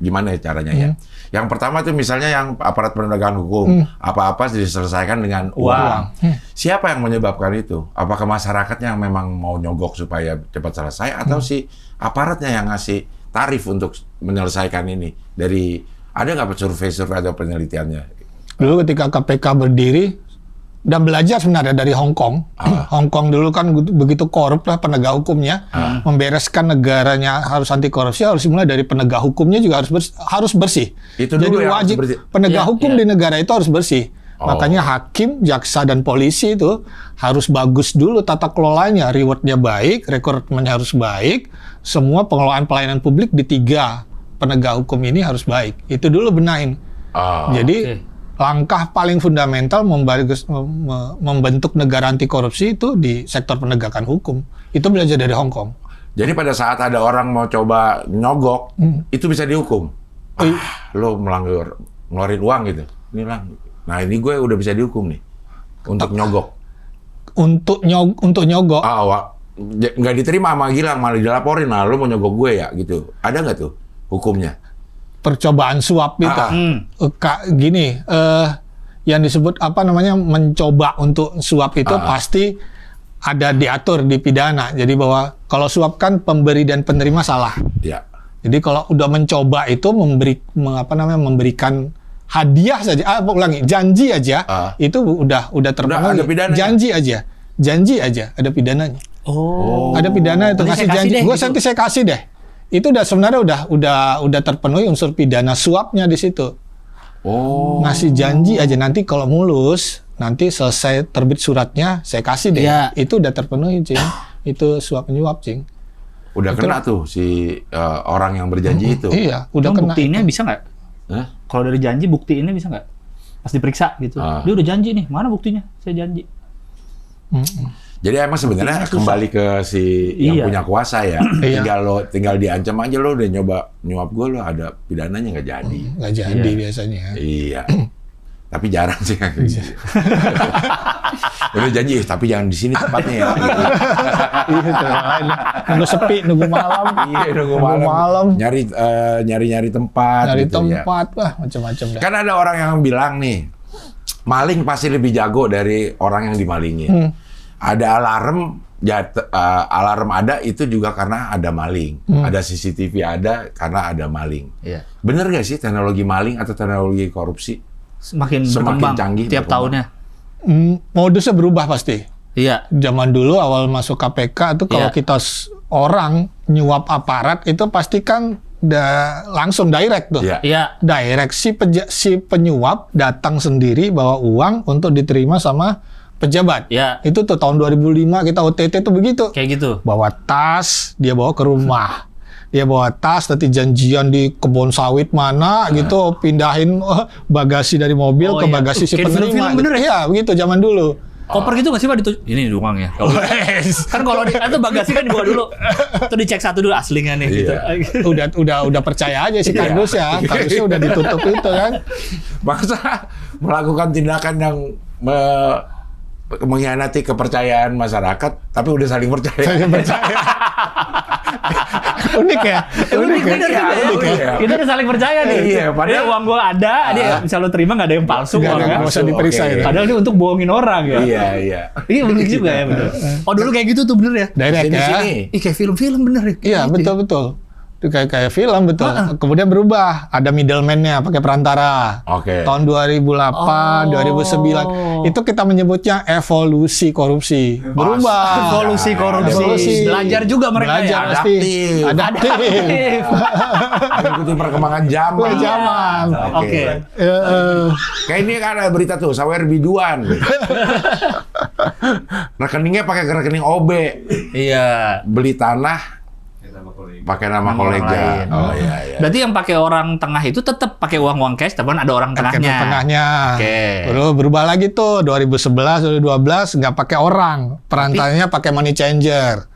gimana ya caranya ya? Yang pertama tuh misalnya yang aparat penegakan hukum, apa-apa diselesaikan dengan uang. Siapa yang menyebabkan itu? Apakah masyarakatnya yang memang mau nyogok supaya cepat selesai atau si aparatnya yang ngasih tarif untuk menyelesaikan ini? Ada nggak survei atau penelitiannya? Dulu ketika KPK berdiri, dan belajar sebenarnya dari Hong Kong. Hong Kong dulu kan begitu korup lah penegak hukumnya. Membereskan negaranya harus anti korupsi, harus mulai dari penegak hukumnya juga harus bersih. Itu jadi dulu wajib penegak hukum di negara itu harus bersih. Makanya hakim, jaksa, dan polisi itu harus bagus dulu tata kelolanya, rewardnya baik, rekrutmennya harus baik, semua pengelolaan pelayanan publik di 3 penegak hukum ini harus baik. Itu dulu benahin. Jadi langkah paling fundamental membentuk negara anti korupsi itu di sektor penegakan hukum. Itu belajar dari Hong Kong. Jadi pada saat ada orang mau coba nyogok, itu bisa dihukum. Lo melanggar, ngeluarin uang gitu. Nah ini gue udah bisa dihukum nih untuk nyogok. Untuk nyogok? Nggak diterima sama Gilang, malah dilaporin. Nah lo mau nyogok gue ya gitu. Ada nggak tuh hukumnya? Percobaan suap itu. Gini, yang disebut mencoba untuk suap itu pasti ada diatur di pidana. Jadi bahwa kalau suap kan pemberi dan penerima salah. Ya. Jadi kalau udah mencoba itu memberikan hadiah saja, janji aja, itu udah terpenuhi. Ada pidananya. Janji aja ada pidananya. Ada pidana itu ngasih janji. Gue nanti saya kasih deh. Itu sebenarnya udah terpenuhi unsur pidana suapnya di situ. Ngasih janji aja, nanti kalau mulus, nanti selesai terbit suratnya saya kasih deh. Itu udah terpenuhi, Cing. Itu suap menyuap, Cing. Udah kena tuh si orang yang berjanji itu. Iya, udah kena. Buktiinnya bisa nggak? Kalau dari janji buktiinnya bisa nggak? Pas diperiksa gitu. Dia udah janji nih, mana buktinya? Saya janji. Jadi emang sebenarnya kembali ke si yang punya kuasa ya. Tinggal diancam aja lo udah nyoba nyuap gue, lo ada pidananya nggak jadi. Nggak jadi biasanya. Iya. Tapi jarang sih kayak gitu. Udah janji, tapi jangan di sini tempatnya ya. Gitu. Nunggu sepi, nunggu malam. Nunggu malam. Nyari tempat. Nyari tempat, wah macam-macam dah. Kan ada orang yang bilang nih, maling pasti lebih jago dari orang yang dimalingi. Ada alarm ada itu juga karena ada maling. Ada CCTV ada karena ada maling. Bener nggak sih teknologi maling atau teknologi korupsi semakin canggih tiap tahunnya? Modusnya berubah pasti. Iya. Zaman dulu awal masuk KPK tuh kalau kita orang nyuap aparat itu pasti kan langsung direct tuh. Iya. Direct si penyuap datang sendiri bawa uang untuk diterima sama pejabat. Iya. Itu tuh tahun 2005 kita OTT tuh begitu. Kayak gitu. Bawa tas, dia bawa ke rumah. Dia bawa tas, nanti janjian di kebun sawit mana gitu, pindahin bagasi dari mobil ke bagasi si penerima. Film bener ya? Iya, begitu zaman dulu. Koper gitu nggak sih Pak? Ini uangnya. Kan kalau atau bagasi kan dibawa dulu. Tuh dicek satu dulu aslinya nih gitu. Udah percaya aja sih kardus ya. Kardusnya udah ditutup itu kan. Masa melakukan tindakan yang mengkhianati kepercayaan masyarakat, tapi udah saling percaya. Saling percaya. Unik ya? Unik ya? Kita udah saling percaya nih. Iya, padahal uang gua ada, dia bisa lo terima nggak ada yang palsu uangnya. Nggak usah diperiksa ya. Padahal ini untuk bohongin orang ya. Iya. Iya unik juga ya bener. Oh dulu kayak gitu tuh bener ya? Direct ya. Ih kayak film-film bener ya? Iya betul. Itu kayak film betul. Kemudian berubah, ada middleman-nya pakai perantara. Tahun 2008, 2009 itu kita menyebutnya evolusi korupsi. Berubah. Evolusi korupsi. Belajar juga mereka Belajar ya. pasti. Adaptif. Mengikuti perkembangan zaman. Oke. Kayak ini kan ada berita tuh, sawer biduan. Rekeningnya pakai rekening OB. Iya. Beli tanah pakai nama kolega. Oh iya. Berarti yang pakai orang tengah itu tetap pakai uang cash, tapi ada orang tengahnya. Oke. Berubah lagi tuh 2011, 2012 nggak pakai orang, perantaranya pakai money changer.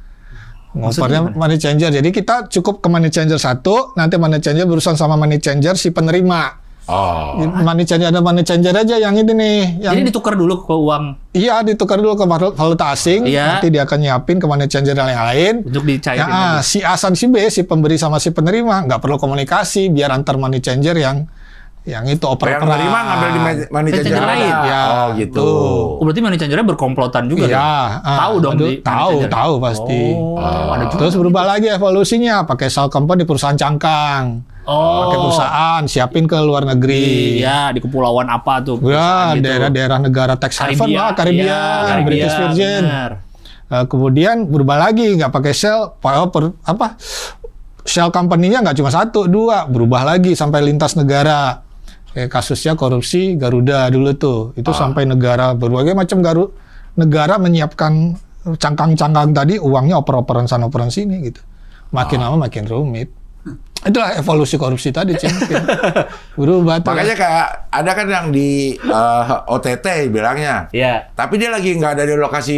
Ngopernya money changer. Jadi kita cukup ke money changer satu, nanti money changer berurusan sama money changer si penerima. Money changer ada money changer aja yang ini nih. Jadi ditukar dulu ke uang. Iya, ditukar dulu ke valuta asing. Nanti dia akan nyiapin ke money changer yang lain. Untuk dicairin. Si A dan si B, si pemberi sama si penerima nggak perlu komunikasi biar antar money changer yang itu oper-operan. Yang penerima ngambil di money changer lain. Ya, gitu. Berarti money changernya berkomplotan juga. Iya. Tahu dong. Tahu pasti. Terus berubah lagi evolusinya, pakai shell company perusahaan cangkang. Pakai perusahaan, siapin ke luar negeri. Iya, di kepulauan apa tuh? Ya, daerah-daerah negara tax haven lah, Caribbean, British Virgin. Kemudian berubah lagi, nggak pakai shell, shell company-nya nggak cuma 1, 2, berubah lagi sampai lintas negara. Kayak kasusnya korupsi Garuda dulu tuh, itu sampai negara berbagai macam negara menyiapkan cangkang-cangkang tadi, uangnya oper-operan sana operan sini gitu. Makin lama makin rumit. Itulah evolusi korupsi tadi, berubah. Makanya kayak ada kan yang di OTT bilangnya. Iya. Tapi dia lagi nggak ada di lokasi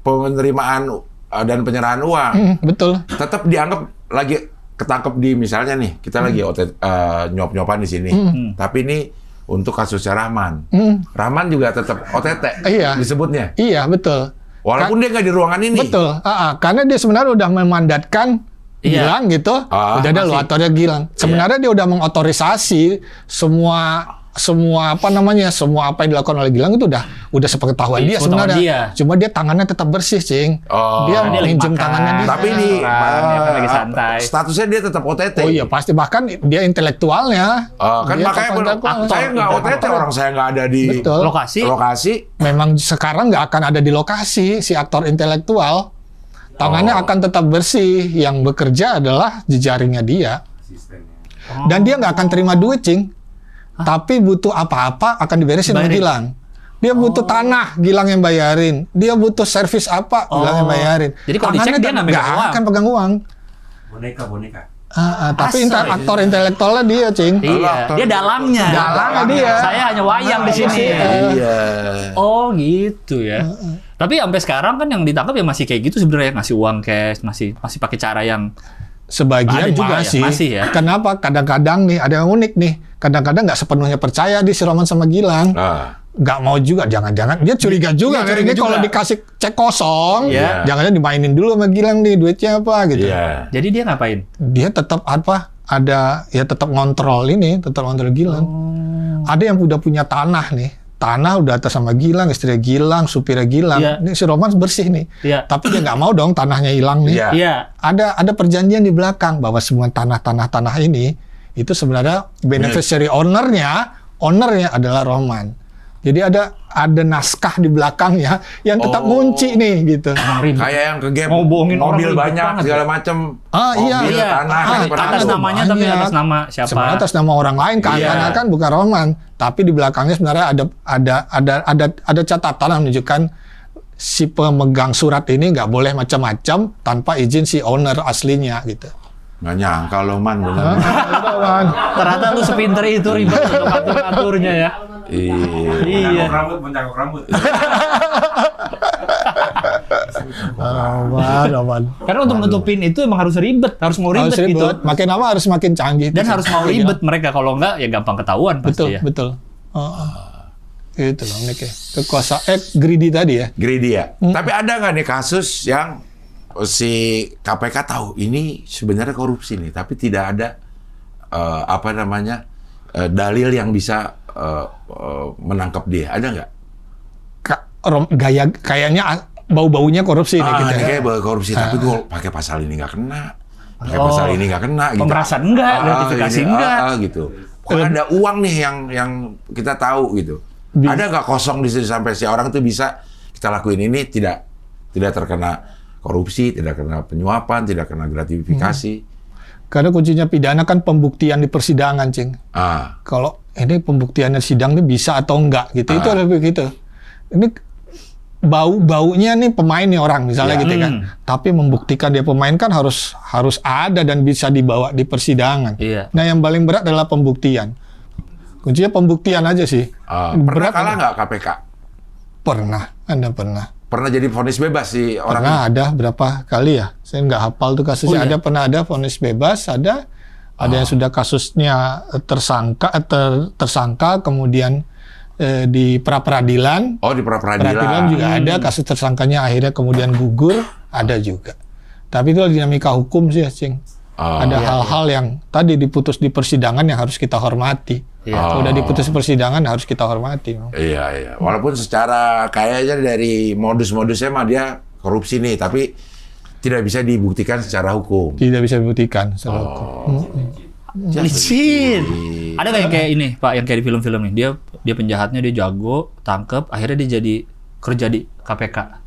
penerimaan dan penyerahan uang. Betul. Tetap dianggap lagi ketangkep di misalnya nih kita lagi nyop-nyopan di sini. Tapi ini untuk kasusnya Rahman. Rahman juga tetap OTT disebutnya. Iya, betul. Walaupun dia nggak di ruangan ini. Betul. Karena dia sebenarnya udah memandatkan Gilang gitu, udah ada lo atornya Gilang. Sebenarnya dia udah mengotorisasi semua apa yang dilakukan oleh Gilang itu udah sepengetahuan dia sebenarnya. Cuma dia tangannya tetap bersih, Cing. Dia minjem tangannya dia. Tapi di lagi santai. Statusnya dia tetap OTT. Oh iya, pasti bahkan dia intelektualnya. Kan makanya saya nggak OTT, orang saya nggak ada di lokasi. Memang sekarang nggak akan ada di lokasi si aktor intelektual. Tangannya akan tetap bersih, yang bekerja adalah jejaringnya dia. Dan dia nggak akan terima duit, Cing. Tapi butuh apa-apa akan diberesin sama Gilang. Dia butuh tanah, Gilang yang bayarin. Dia butuh servis apa, Gilang yang bayarin. Jadi kalau dicek dia nggak akan pegang uang. Boneka. Tapi aktor intelektualnya dia, Cing. Iya, dia dalangnya dia. Saya hanya wayang di sini. Iya. Oh gitu ya. Tapi sampai sekarang kan yang ditangkap ya masih kayak gitu sebenarnya, ngasih uang cash, masih pakai cara yang sebagian juga masih ya. Kenapa? Kadang-kadang nih ada yang unik nih. Kadang-kadang nggak sepenuhnya percaya di si Roman sama Gilang. Nggak mau juga, jangan-jangan dia curiga juga. Ini kalau dikasih cek kosong, jangan-jangan dimainin dulu sama Gilang nih duitnya apa gitu. Jadi dia ngapain? Dia tetap tetap ngontrol Gilang. Ada yang udah punya tanah nih. Tanah udah atas sama Gilang, istri Gilang, supirnya Gilang. Ini si Roman bersih nih. Tapi dia nggak mau dong tanahnya hilang nih. Ada perjanjian di belakang bahwa semua tanah ini itu sebenarnya beneficiary ownernya adalah Roman. Jadi ada naskah di belakangnya yang tetap ngunci nih gitu. Kayak yang ke game mau bohongin mobil orang banyak segala macam. Iya. Tanah atas namanya tapi atas nama siapa? Sebenarnya atas nama orang lain kan, kan bukan Roman, tapi di belakangnya sebenarnya ada catatan yang menunjukkan si pemegang surat ini nggak boleh macam-macam tanpa izin si owner aslinya gitu. Nggak nyangka lo man, bener. Ternyata lu sepinter itu ribet untuk atur-aturnya ya. Iya. Mencangkok rambut. Aman. Karena untuk nutupin itu emang harus ribet gitu. Makin lama harus makin canggih. Dan harus mau ribet mereka, kalau enggak ya gampang ketahuan pasti ya. Betul. Itu loh uniknya. Greedy tadi ya. Greedy ya. Tapi ada nggak nih kasus yang si KPK tahu ini sebenarnya korupsi nih, tapi tidak ada dalil yang bisa menangkap dia. Ada nggak? Kayaknya bau-baunya korupsi nih gitu. Kayak bau korupsi, tapi gue pakai pasal ini nggak kena. Pasal ini nggak kena gitu. Pemerasan enggak, gratifikasi enggak. Gitu. Kok ada uang nih yang kita tahu gitu. Ada nggak kosong di situ sampai si orang tuh bisa kita lakuin ini tidak terkena korupsi, tidak kena penyuapan, tidak kena gratifikasi. Karena kuncinya pidana kan pembuktian di persidangan, Cing. Kalau ini pembuktiannya sidang ini bisa atau enggak gitu. Itu lebih gitu. Ini baunya nih pemain nih orang misalnya gitu kan. Tapi membuktikan dia pemain kan harus ada dan bisa dibawa di persidangan. Nah, yang paling berat adalah pembuktian. Kuncinya pembuktian aja sih. Pernah kalah nggak KPK? Anda pernah. Pernah jadi vonis bebas sih orang? Pernah, ada berapa kali ya? Saya nggak hafal tuh kasusnya. Pernah ada vonis bebas, ada yang sudah kasusnya tersangka kemudian di pra-peradilan. Di pra-peradilan. Peradilan juga ada, kasus tersangkanya akhirnya kemudian gugur, ada juga. Tapi itu dinamika hukum sih, Cing. Ada hal-hal yang tadi diputus di persidangan yang harus kita hormati. Kalau udah diputus persidangan harus kita hormati. Iya. Walaupun secara kayaknya dari modus-modusnya mah dia korupsi nih, tapi tidak bisa dibuktikan secara hukum. Tidak bisa dibuktikan secara hukum. Licin. Ada nggak yang kayak ini, Pak, yang kayak di film-film nih? Dia penjahatnya, dia jago, tangkep, akhirnya dia jadi kerja di KPK.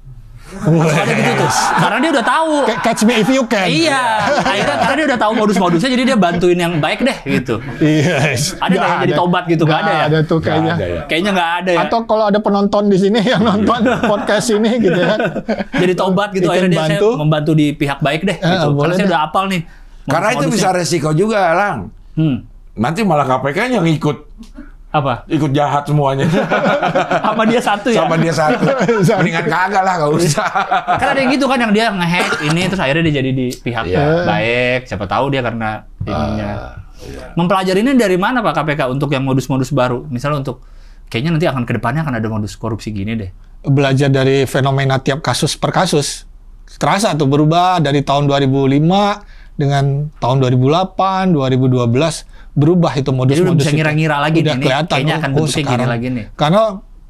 Ada gitu tuh. Karena dia udah tahu. Catch me if you can. Iya. Akhirnya karena dia udah tahu modus-modusnya, jadi dia bantuin yang baik deh gitu. Yes. Ada nggak yang jadi tobat gitu? Nggak ada ya? Ada tuh kayaknya. Kayaknya nggak ada ya. Atau kalau ada penonton di sini yang nonton podcast ini gitu ya. Jadi tobat gitu. Akhirnya saya membantu di pihak baik deh. Gitu. Karena saya udah hafal nih. Karena itu bisa resiko juga, Lang. Nanti malah KPK yang ikut. Apa? Ikut jahat semuanya. Sama dia satu ya? Sama dia satu. Mendingan kagak lah, gak usah. Karena ada yang gitu kan, yang dia nge-hack ini, terus akhirnya dia jadi di pihak baik. Siapa tahu dia karena ininya. Mempelajari ini dari mana Pak KPK untuk yang modus-modus baru? Misalnya untuk, kayaknya nanti akan kedepannya akan ada modus korupsi gini deh. Belajar dari fenomena tiap kasus per kasus. Terasa tuh berubah dari tahun 2005 dengan tahun 2008, 2012 berubah itu modus-modus. Jadi bisa ngira-ngira lagi udah nih, kelihatan. kayaknya akan bentuknya gini lagi nih. Karena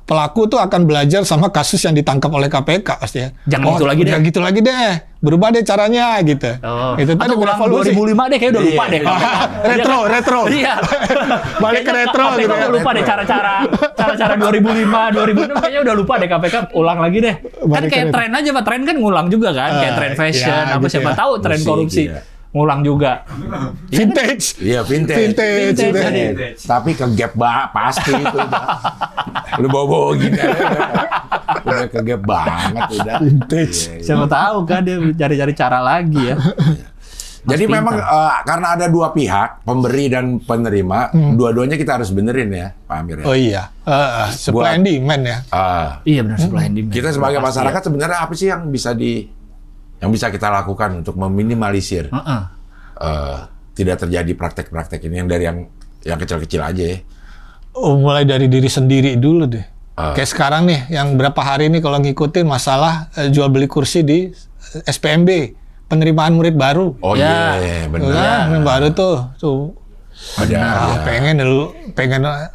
pelaku tuh akan belajar sama kasus yang ditangkap oleh KPK pasti ya. Jangan gitu lagi deh. Jangan gitu lagi deh. Berubah deh caranya gitu. Itu tadi ulang 2005 deh, kayaknya udah lupa deh. Retro. Iya. Balik ke retro gitu. Udah lupa deh cara-cara 2005, 2006 kayaknya udah lupa deh KPK, ulang lagi deh. Kan kayak tren aja Pak, tren kan ngulang juga kan, kayak tren fashion apa gitu siapa tahu tren korupsi. Ngulang juga. Vintage. Iya, vintage. Tapi ke gap pasti itu. Lu bawa-bawa gini. Udah ke gap banget udah. Vintage. Siapa tahu kan dia cari-cari cara lagi ya. Jadi memang karena ada dua pihak, pemberi dan penerima, dua-duanya kita harus benerin ya, Pak Amir ya. Oh iya. Supply and demand ya. Iya benar, supply and demand. Kita sebagai masyarakat sebenarnya apa sih yang bisa kita lakukan untuk meminimalisir tidak terjadi praktek-praktek ini yang dari yang kecil-kecil aja ya. Mulai dari diri sendiri dulu deh. Kayak sekarang nih, yang berapa hari ini kalau ngikutin masalah jual beli kursi di SPMB, penerimaan murid baru. Oh iya, benar. Baru tuh. Pengen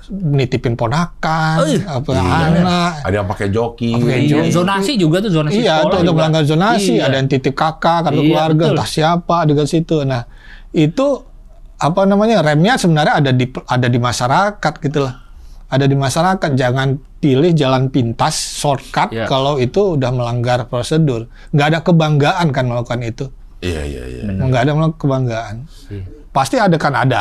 nitipin ponakan, anak. Ada yang pakai joki. Zonasi juga tuh, zonasi sekolah. Iya, itu untuk melanggar zonasi. Iya. Ada yang titip kakak, kartu keluarga, entah siapa dengan situ. Nah, itu remnya sebenarnya ada di masyarakat gitu lah. ada di masyarakat. Jangan pilih jalan pintas, shortcut kalau itu udah melanggar prosedur. Nggak ada kebanggaan kan melakukan itu. Iya. Nggak ada kebanggaan. Pasti ada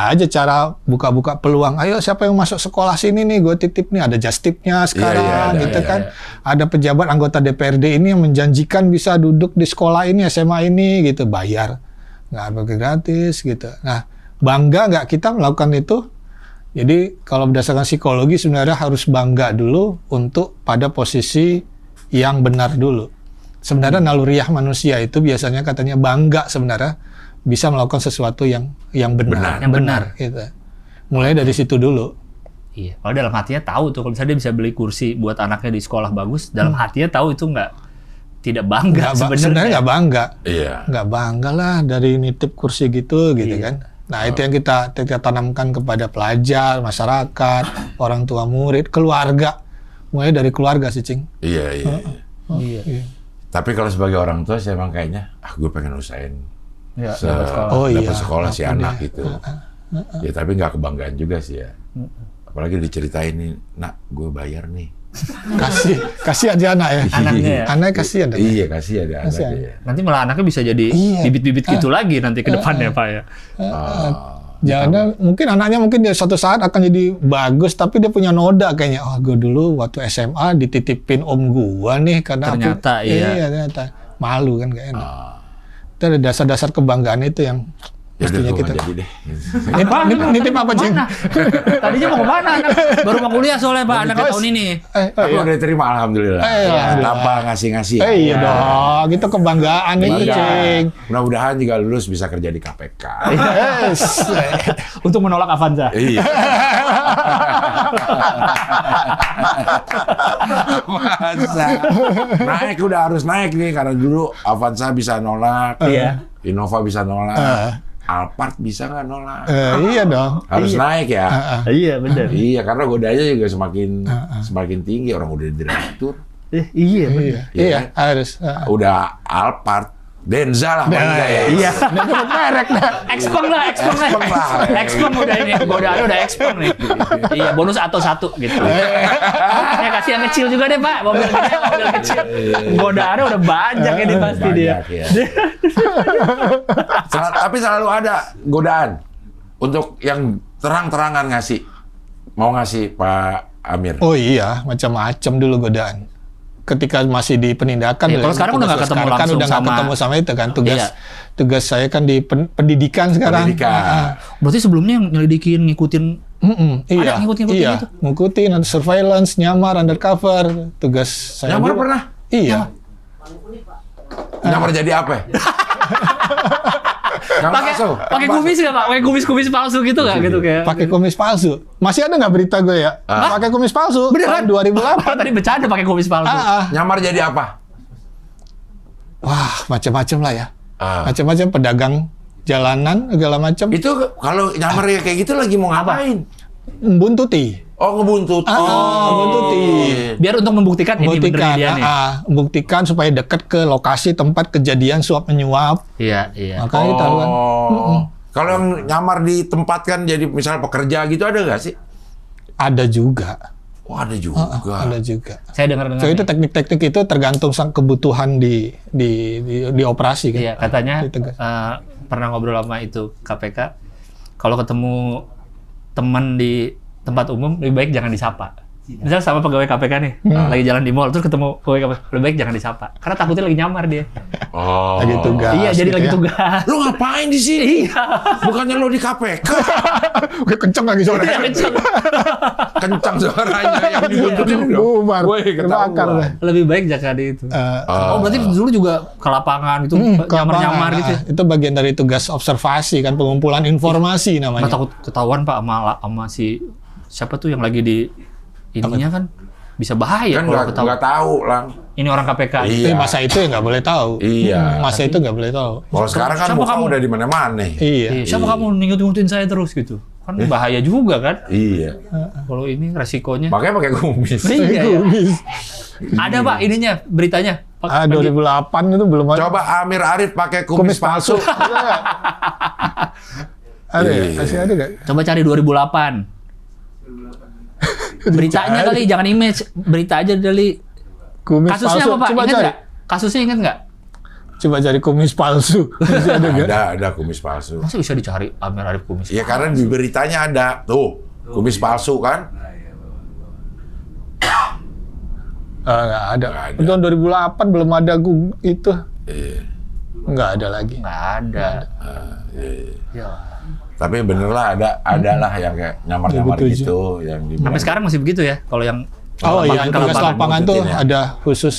aja cara buka-buka peluang. Ayo siapa yang masuk sekolah sini nih, gue titip nih. Ada justipnya sekarang kan. Ada pejabat anggota DPRD ini yang menjanjikan bisa duduk di sekolah ini, SMA ini gitu, bayar. Nggak pakai gratis gitu. Nah, bangga nggak kita melakukan itu? Jadi kalau berdasarkan psikologi sebenarnya harus bangga dulu untuk pada posisi yang benar dulu. Sebenarnya naluriah manusia itu biasanya katanya bangga sebenarnya bisa melakukan sesuatu yang benar. Yang benar. Gitu. Mulai dari situ dulu. Iya. Kalau dalam hatinya tahu tuh, kalau misalnya dia bisa beli kursi buat anaknya di sekolah bagus, dalam hatinya tahu itu tidak bangga sebenarnya nggak bangga. Iya. Nggak bangga lah dari nitip kursi gitu kan. Nah itu yang kita tanamkan kepada pelajar, masyarakat, orang tua murid, keluarga. Mulai dari keluarga sih, Cing. Iya. Iya. Tapi kalau sebagai orang tua saya emang kayaknya, gue pengen usahain dapat sekolah si anak gitu. Ya tapi nggak kebanggaan juga sih ya. Apalagi diceritain nih, nak gue bayar nih. Kasih aja anak ya. Anaknya ya. Anaknya kasihan. Iya kasih ada anaknya. Nanti malah anaknya bisa jadi bibit-bibit gitu lagi nanti ke depannya Pak ya. Jangan mungkin anaknya dia suatu saat akan jadi bagus tapi dia punya noda kayaknya. Oh, gue dulu waktu SMA dititipin om gua nih karena ternyata ternyata malu kan gak enak. Itu ada dasar-dasar kebanggaan itu yang mestinya kita. Jadi deh. Nitip apa, Cing? Tadinya mau kemana anak? Baru mau kuliah soalnya Pak, anaknya tahun ini. Tapi udah diterima alhamdulillah. Tanpa ngasih-ngasih. Iya dong, itu kebanggaan itu, Cing. Mudah-mudahan juga lulus bisa kerja di KPK. Untuk menolak Avanza. Iya. Avanza. Naik udah harus naik nih karena dulu Avanza bisa nolak. Innova bisa nolak. Alphard bisa nggak nolak? Iya dong. Harus naik ya. Iya benar. Iya karena godanya juga semakin tinggi, orang udah direktur. Iya benar. Iya harus. Udah Alphard, Denza lah paling nggak ya. Iya. Udah merek dah. Expong lah. Expong udah ini. Godaan udah expong nih. Iya, bonus atau satu gitu. Ya kasih yang kecil juga deh, Pak. Mobil gede, mobil kecil. Godaannya udah banyak ini pasti dia. Ya. Tapi selalu ada godaan untuk yang terang-terangan ngasih. Mau ngasih Pak Amir. Oh iya, macam-macam dulu godaan. Ketika masih di penindakan, kalau sekarang udah nggak ketemu langsung udah nggak ketemu sama itu kan tugas saya kan di pendidikan sekarang. Berarti sebelumnya yang nyelidikin, ngikutin. Iya, ngikutin itu. Ngikutin surveillance, nyamar, undercover, tugas saya. Nyamar pernah? Iya. Nyamar jadi apa? Pakai kumis nggak Pak? Pakai kumis palsu gitu nggak gitu kayak? Pakai kumis palsu. Masih ada nggak berita gue ya? Pakai kumis palsu. Beneran? 2008. Tadi bercanda pakai kumis palsu. Nyamar jadi apa? Wah, macam-macam lah ya. Macam-macam pedagang jalanan segala macam. Itu kalau nyamar kayak gitu lagi mau ngapain? Buntuti. Oh, ngebuntuti. Ngebuntuti. Biar untuk membuktikan ini bener dia nih. Membuktikan supaya dekat ke lokasi tempat kejadian suap menyuap. Iya. Makanya kita kan. Kalau yang nyamar ditempatkan jadi misalnya pekerja gitu ada nggak sih? Ada juga. Oh, ada juga. Ada juga. Saya dengar. So itu teknik-teknik itu tergantung kebutuhan di operasi kan. Iya, katanya pernah ngobrol sama itu KPK. Kalau ketemu teman di tempat umum lebih baik jangan disapa. Misal sama pegawai KPK nih, lagi jalan di mall terus ketemu pegawai KPK, lebih baik jangan disapa. Karena takutnya lagi nyamar dia. Oh. Lagi tugas. Iya, jadi gitu lagi ya. tugas. Lu ngapain di sini? Iya. Bukannya lu di KPK? Oke, kenceng lagi suaranya. Kencang suaranya yang dibuntutin dong. Bubar. Woi, Terbakar. Lebih baik jangan itu. Berarti dulu juga ke lapangan itu nyamar-nyamar gitu. Itu bagian dari tugas observasi kan, pengumpulan informasi namanya. Takut ketahuan Pak sama si siapa tuh yang lagi di ininya kan bisa bahaya kan kalau ketahuan. Nggak tahu lang. Ini orang KPK. Iya. Masa itu ya nggak boleh tahu. Iya. Masa itu nggak boleh tahu. Kalau sekarang kan muka udah di mana-mana. Iya. Siapa kamu ngikutin saya terus gitu? Kan bahaya juga kan? Iya. Kalau ini resikonya. Makanya pakai kumis. Iya. Ada Pak ininya beritanya. 2008 itu belum ada. Coba Amir Arif pakai kumis palsu. Ada ya? Masih ada nggak? Coba cari 2008. Beritanya kali, jangan image. Berita aja kali. Kumis Kasusnya palsu. apa Pak? Coba Ingat cari. nggak? Kasusnya ingat nggak? Coba cari kumis palsu. Masih ada nggak? Ada kumis palsu. Masa bisa dicari Amir Arif kumis? Ya karena di beritanya ada tuh kumis palsu kan. Nggak ada. Nggak ada. Tahun 2008 belum ada itu. Iya. Nggak ada lagi. Nggak ada. Iya. Ya. Tapi bener lah ada lah yang kayak nyamar-nyamar 2007. gitu yang di. Sampai sekarang masih begitu ya? Kalau yang Oh iya, kalau tugas lapangan lapangan tuh ngikutin ya. ada khusus.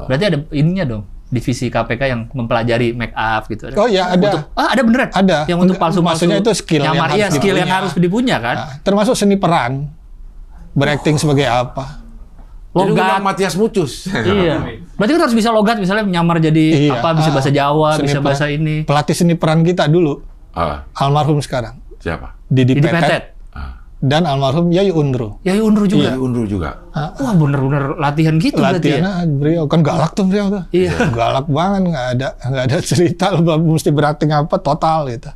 berarti ada ininya dong, divisi KPK yang mempelajari make up gitu. Oh iya ada. Untuk, ada beneran? Ada. Yang untuk palsu-palsu. Maksudnya itu skill yang nyamar, harus iya, skill yang dipunya. harus dipunya kan? Nah, termasuk seni peran. Berakting sebagai apa? Jadi Logat. ulang Matias Mucus. Iya. Berarti kan harus bisa logat, misalnya menyamar jadi Iya. apa, bisa bahasa Jawa, Seni bisa peran. bahasa ini. Pelatih seni peran kita dulu, Ah, almarhum sekarang, siapa? Didi Jadi Petet, Petet. dan almarhum Yayu Undro. Ya Unru juga. Di Unru juga. Wah bener-bener latihan gitu berarti ya? Latihannya beliau kan galak tuh beliau tuh. Iya. Galak banget, nggak ada cerita lu mesti berakting apa total gitu.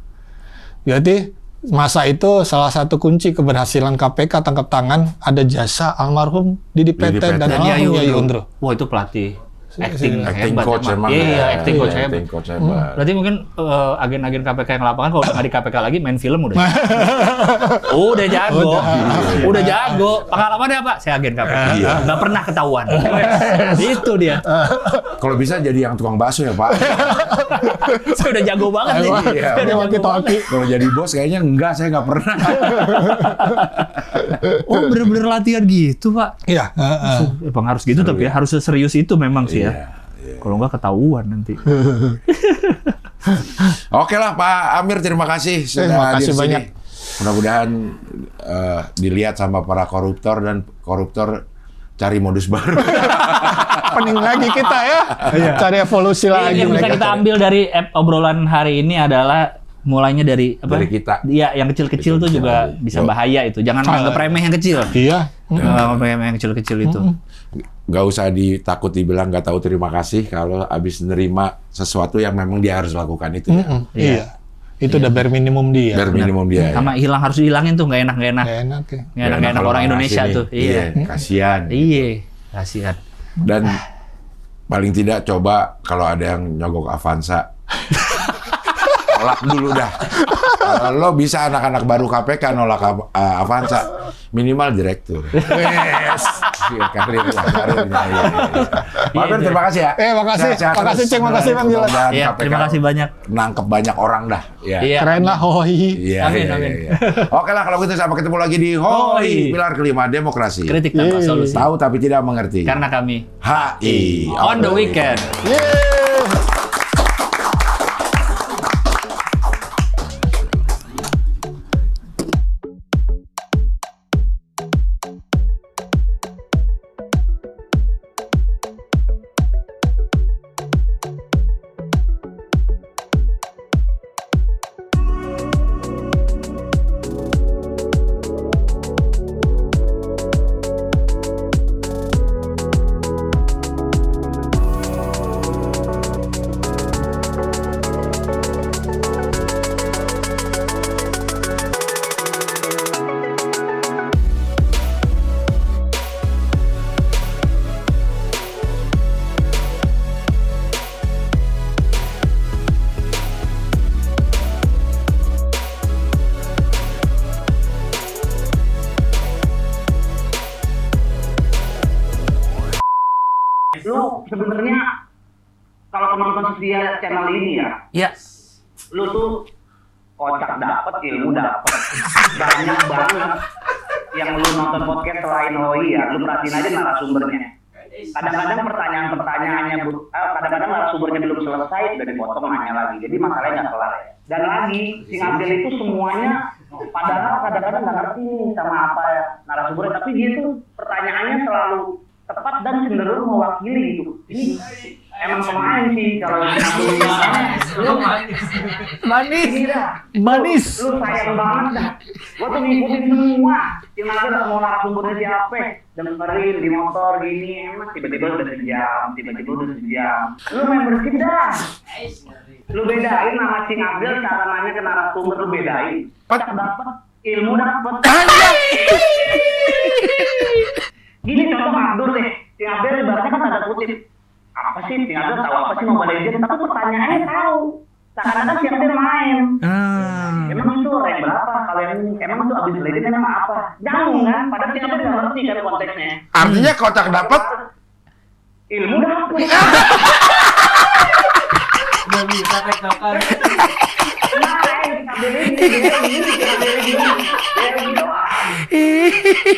Jadi masa itu salah satu kunci keberhasilan KPK tangkap tangan ada jasa almarhum Didi Petet dan Petet. almarhum Yayu Undro. Wah itu pelatih acting Acting hebat coach emang. emang. Iya, ya. acting coach hebat. Acting coach hebat. Berarti mungkin agen-agen KPK yang lapangan kalau nggak di KPK lagi main film udah. Udah jago. Udah jago. Pengalamannya apa? Saya agen KPK. Iya. Nggak pernah ketahuan. Itu dia. Kalau bisa jadi yang tukang bakso ya Pak. Saya udah jago banget nih. Iya. Saya udah Walkie jago banget. talkie. Kalau jadi bos kayaknya enggak, saya nggak pernah. Oh bener-bener latihan gitu Pak. Iya. Bang harus gitu tapi ya. Harus serius itu memang sih ya. Iya. Kalau nggak ketahuan nanti. Oke lah Pak Amir, terima kasih sudah makasih hadir sini. banyak. Mudah-mudahan dilihat sama para koruptor dan koruptor cari modus baru. Pening lagi kita ya. Cari evolusi lagi Yang bisa mereka. kita ambil dari obrolan hari ini adalah mulainya dari apa? Dari kita. Iya, yang kecil-kecil tuh juga bisa bahaya itu. Jangan anggap remeh yang kecil. Iya. Jangan anggap remeh yang kecil-kecil itu. Nggak usah ditakut dibilang nggak tahu terima kasih kalau habis nerima sesuatu yang memang dia harus lakukan itu. Ya. Iya. Itu udah bare minimum dia. Bare minimum dia. Ya. Sama hilang harus dihilangin tuh nggak enak Nggak enak ya. Nggak enak kalau orang Indonesia ngasih tuh. nih. Iya. Kasihan. Iya. Kasihan. Dan paling tidak coba kalau ada yang nyogok Avanza, tolak dulu dah. Kalau bisa anak-anak baru KPK nolak Avanza, minimal direktur. Yes. Karirnya. Iya. Pak Amir, terima kasih ya. Makasih. Sehat-sehat Makasih, terus. Ceng. Makasih, Bang Gilang. Mudah-mudahan Iya, KPK terima kasih banyak. nangkep banyak orang dah. Ya. Iya. Keren lah, hoi. Iya, Amin, iya, amin. iya. Oke lah kalau gitu sampai ketemu lagi di Hoi, pilar kelima demokrasi. Kritik tanpa solusi. Tahu tapi tidak mengerti. Karena kami HI on the weekend. Yeay. Lu sebenarnya kalau penonton setia channel ini ya, Iya. lu tuh kocak dapet, ilmu dapet, banyak banget yang lu nonton podcast selain Hoi ya, lu perhatiin aja narasumbernya. Kadang-kadang pertanyaan-pertanyaannya, kadang-kadang narasumbernya belum selesai udah dipotong nanya lagi, jadi masalahnya nggak kelar. Dan lagi, si Abdel itu semuanya, padahal kadang-kadang nggak ngerti nih sama apa ya narasumbernya, tapi dia tuh pertanyaannya selalu tepat dan cenderung mewakili gitu. Ini emang pemain sih kalau Manis. lu sayang banget dah. Gua tuh ngikutin semua. Kira-kira mau narasumbernya siapa? Dengerin di motor gini, emang tiba-tiba udah sejam, Lu membership dah. Lu bedain nama Cing Abdel, cara nanya ke narasumber lu bedain. Dapet ilmu dapet. Legends, tapi pertanyaannya tahu. Seakan-akan siapa dia main. Emang itu rank berapa kalian? Emang itu abis Legends emang apa? Jauh kan? Padahal siapa dia nggak ngerti kan konteksnya. Artinya kocak dapat Ilmu dapet. Nggak bisa tektokan. Nah, ini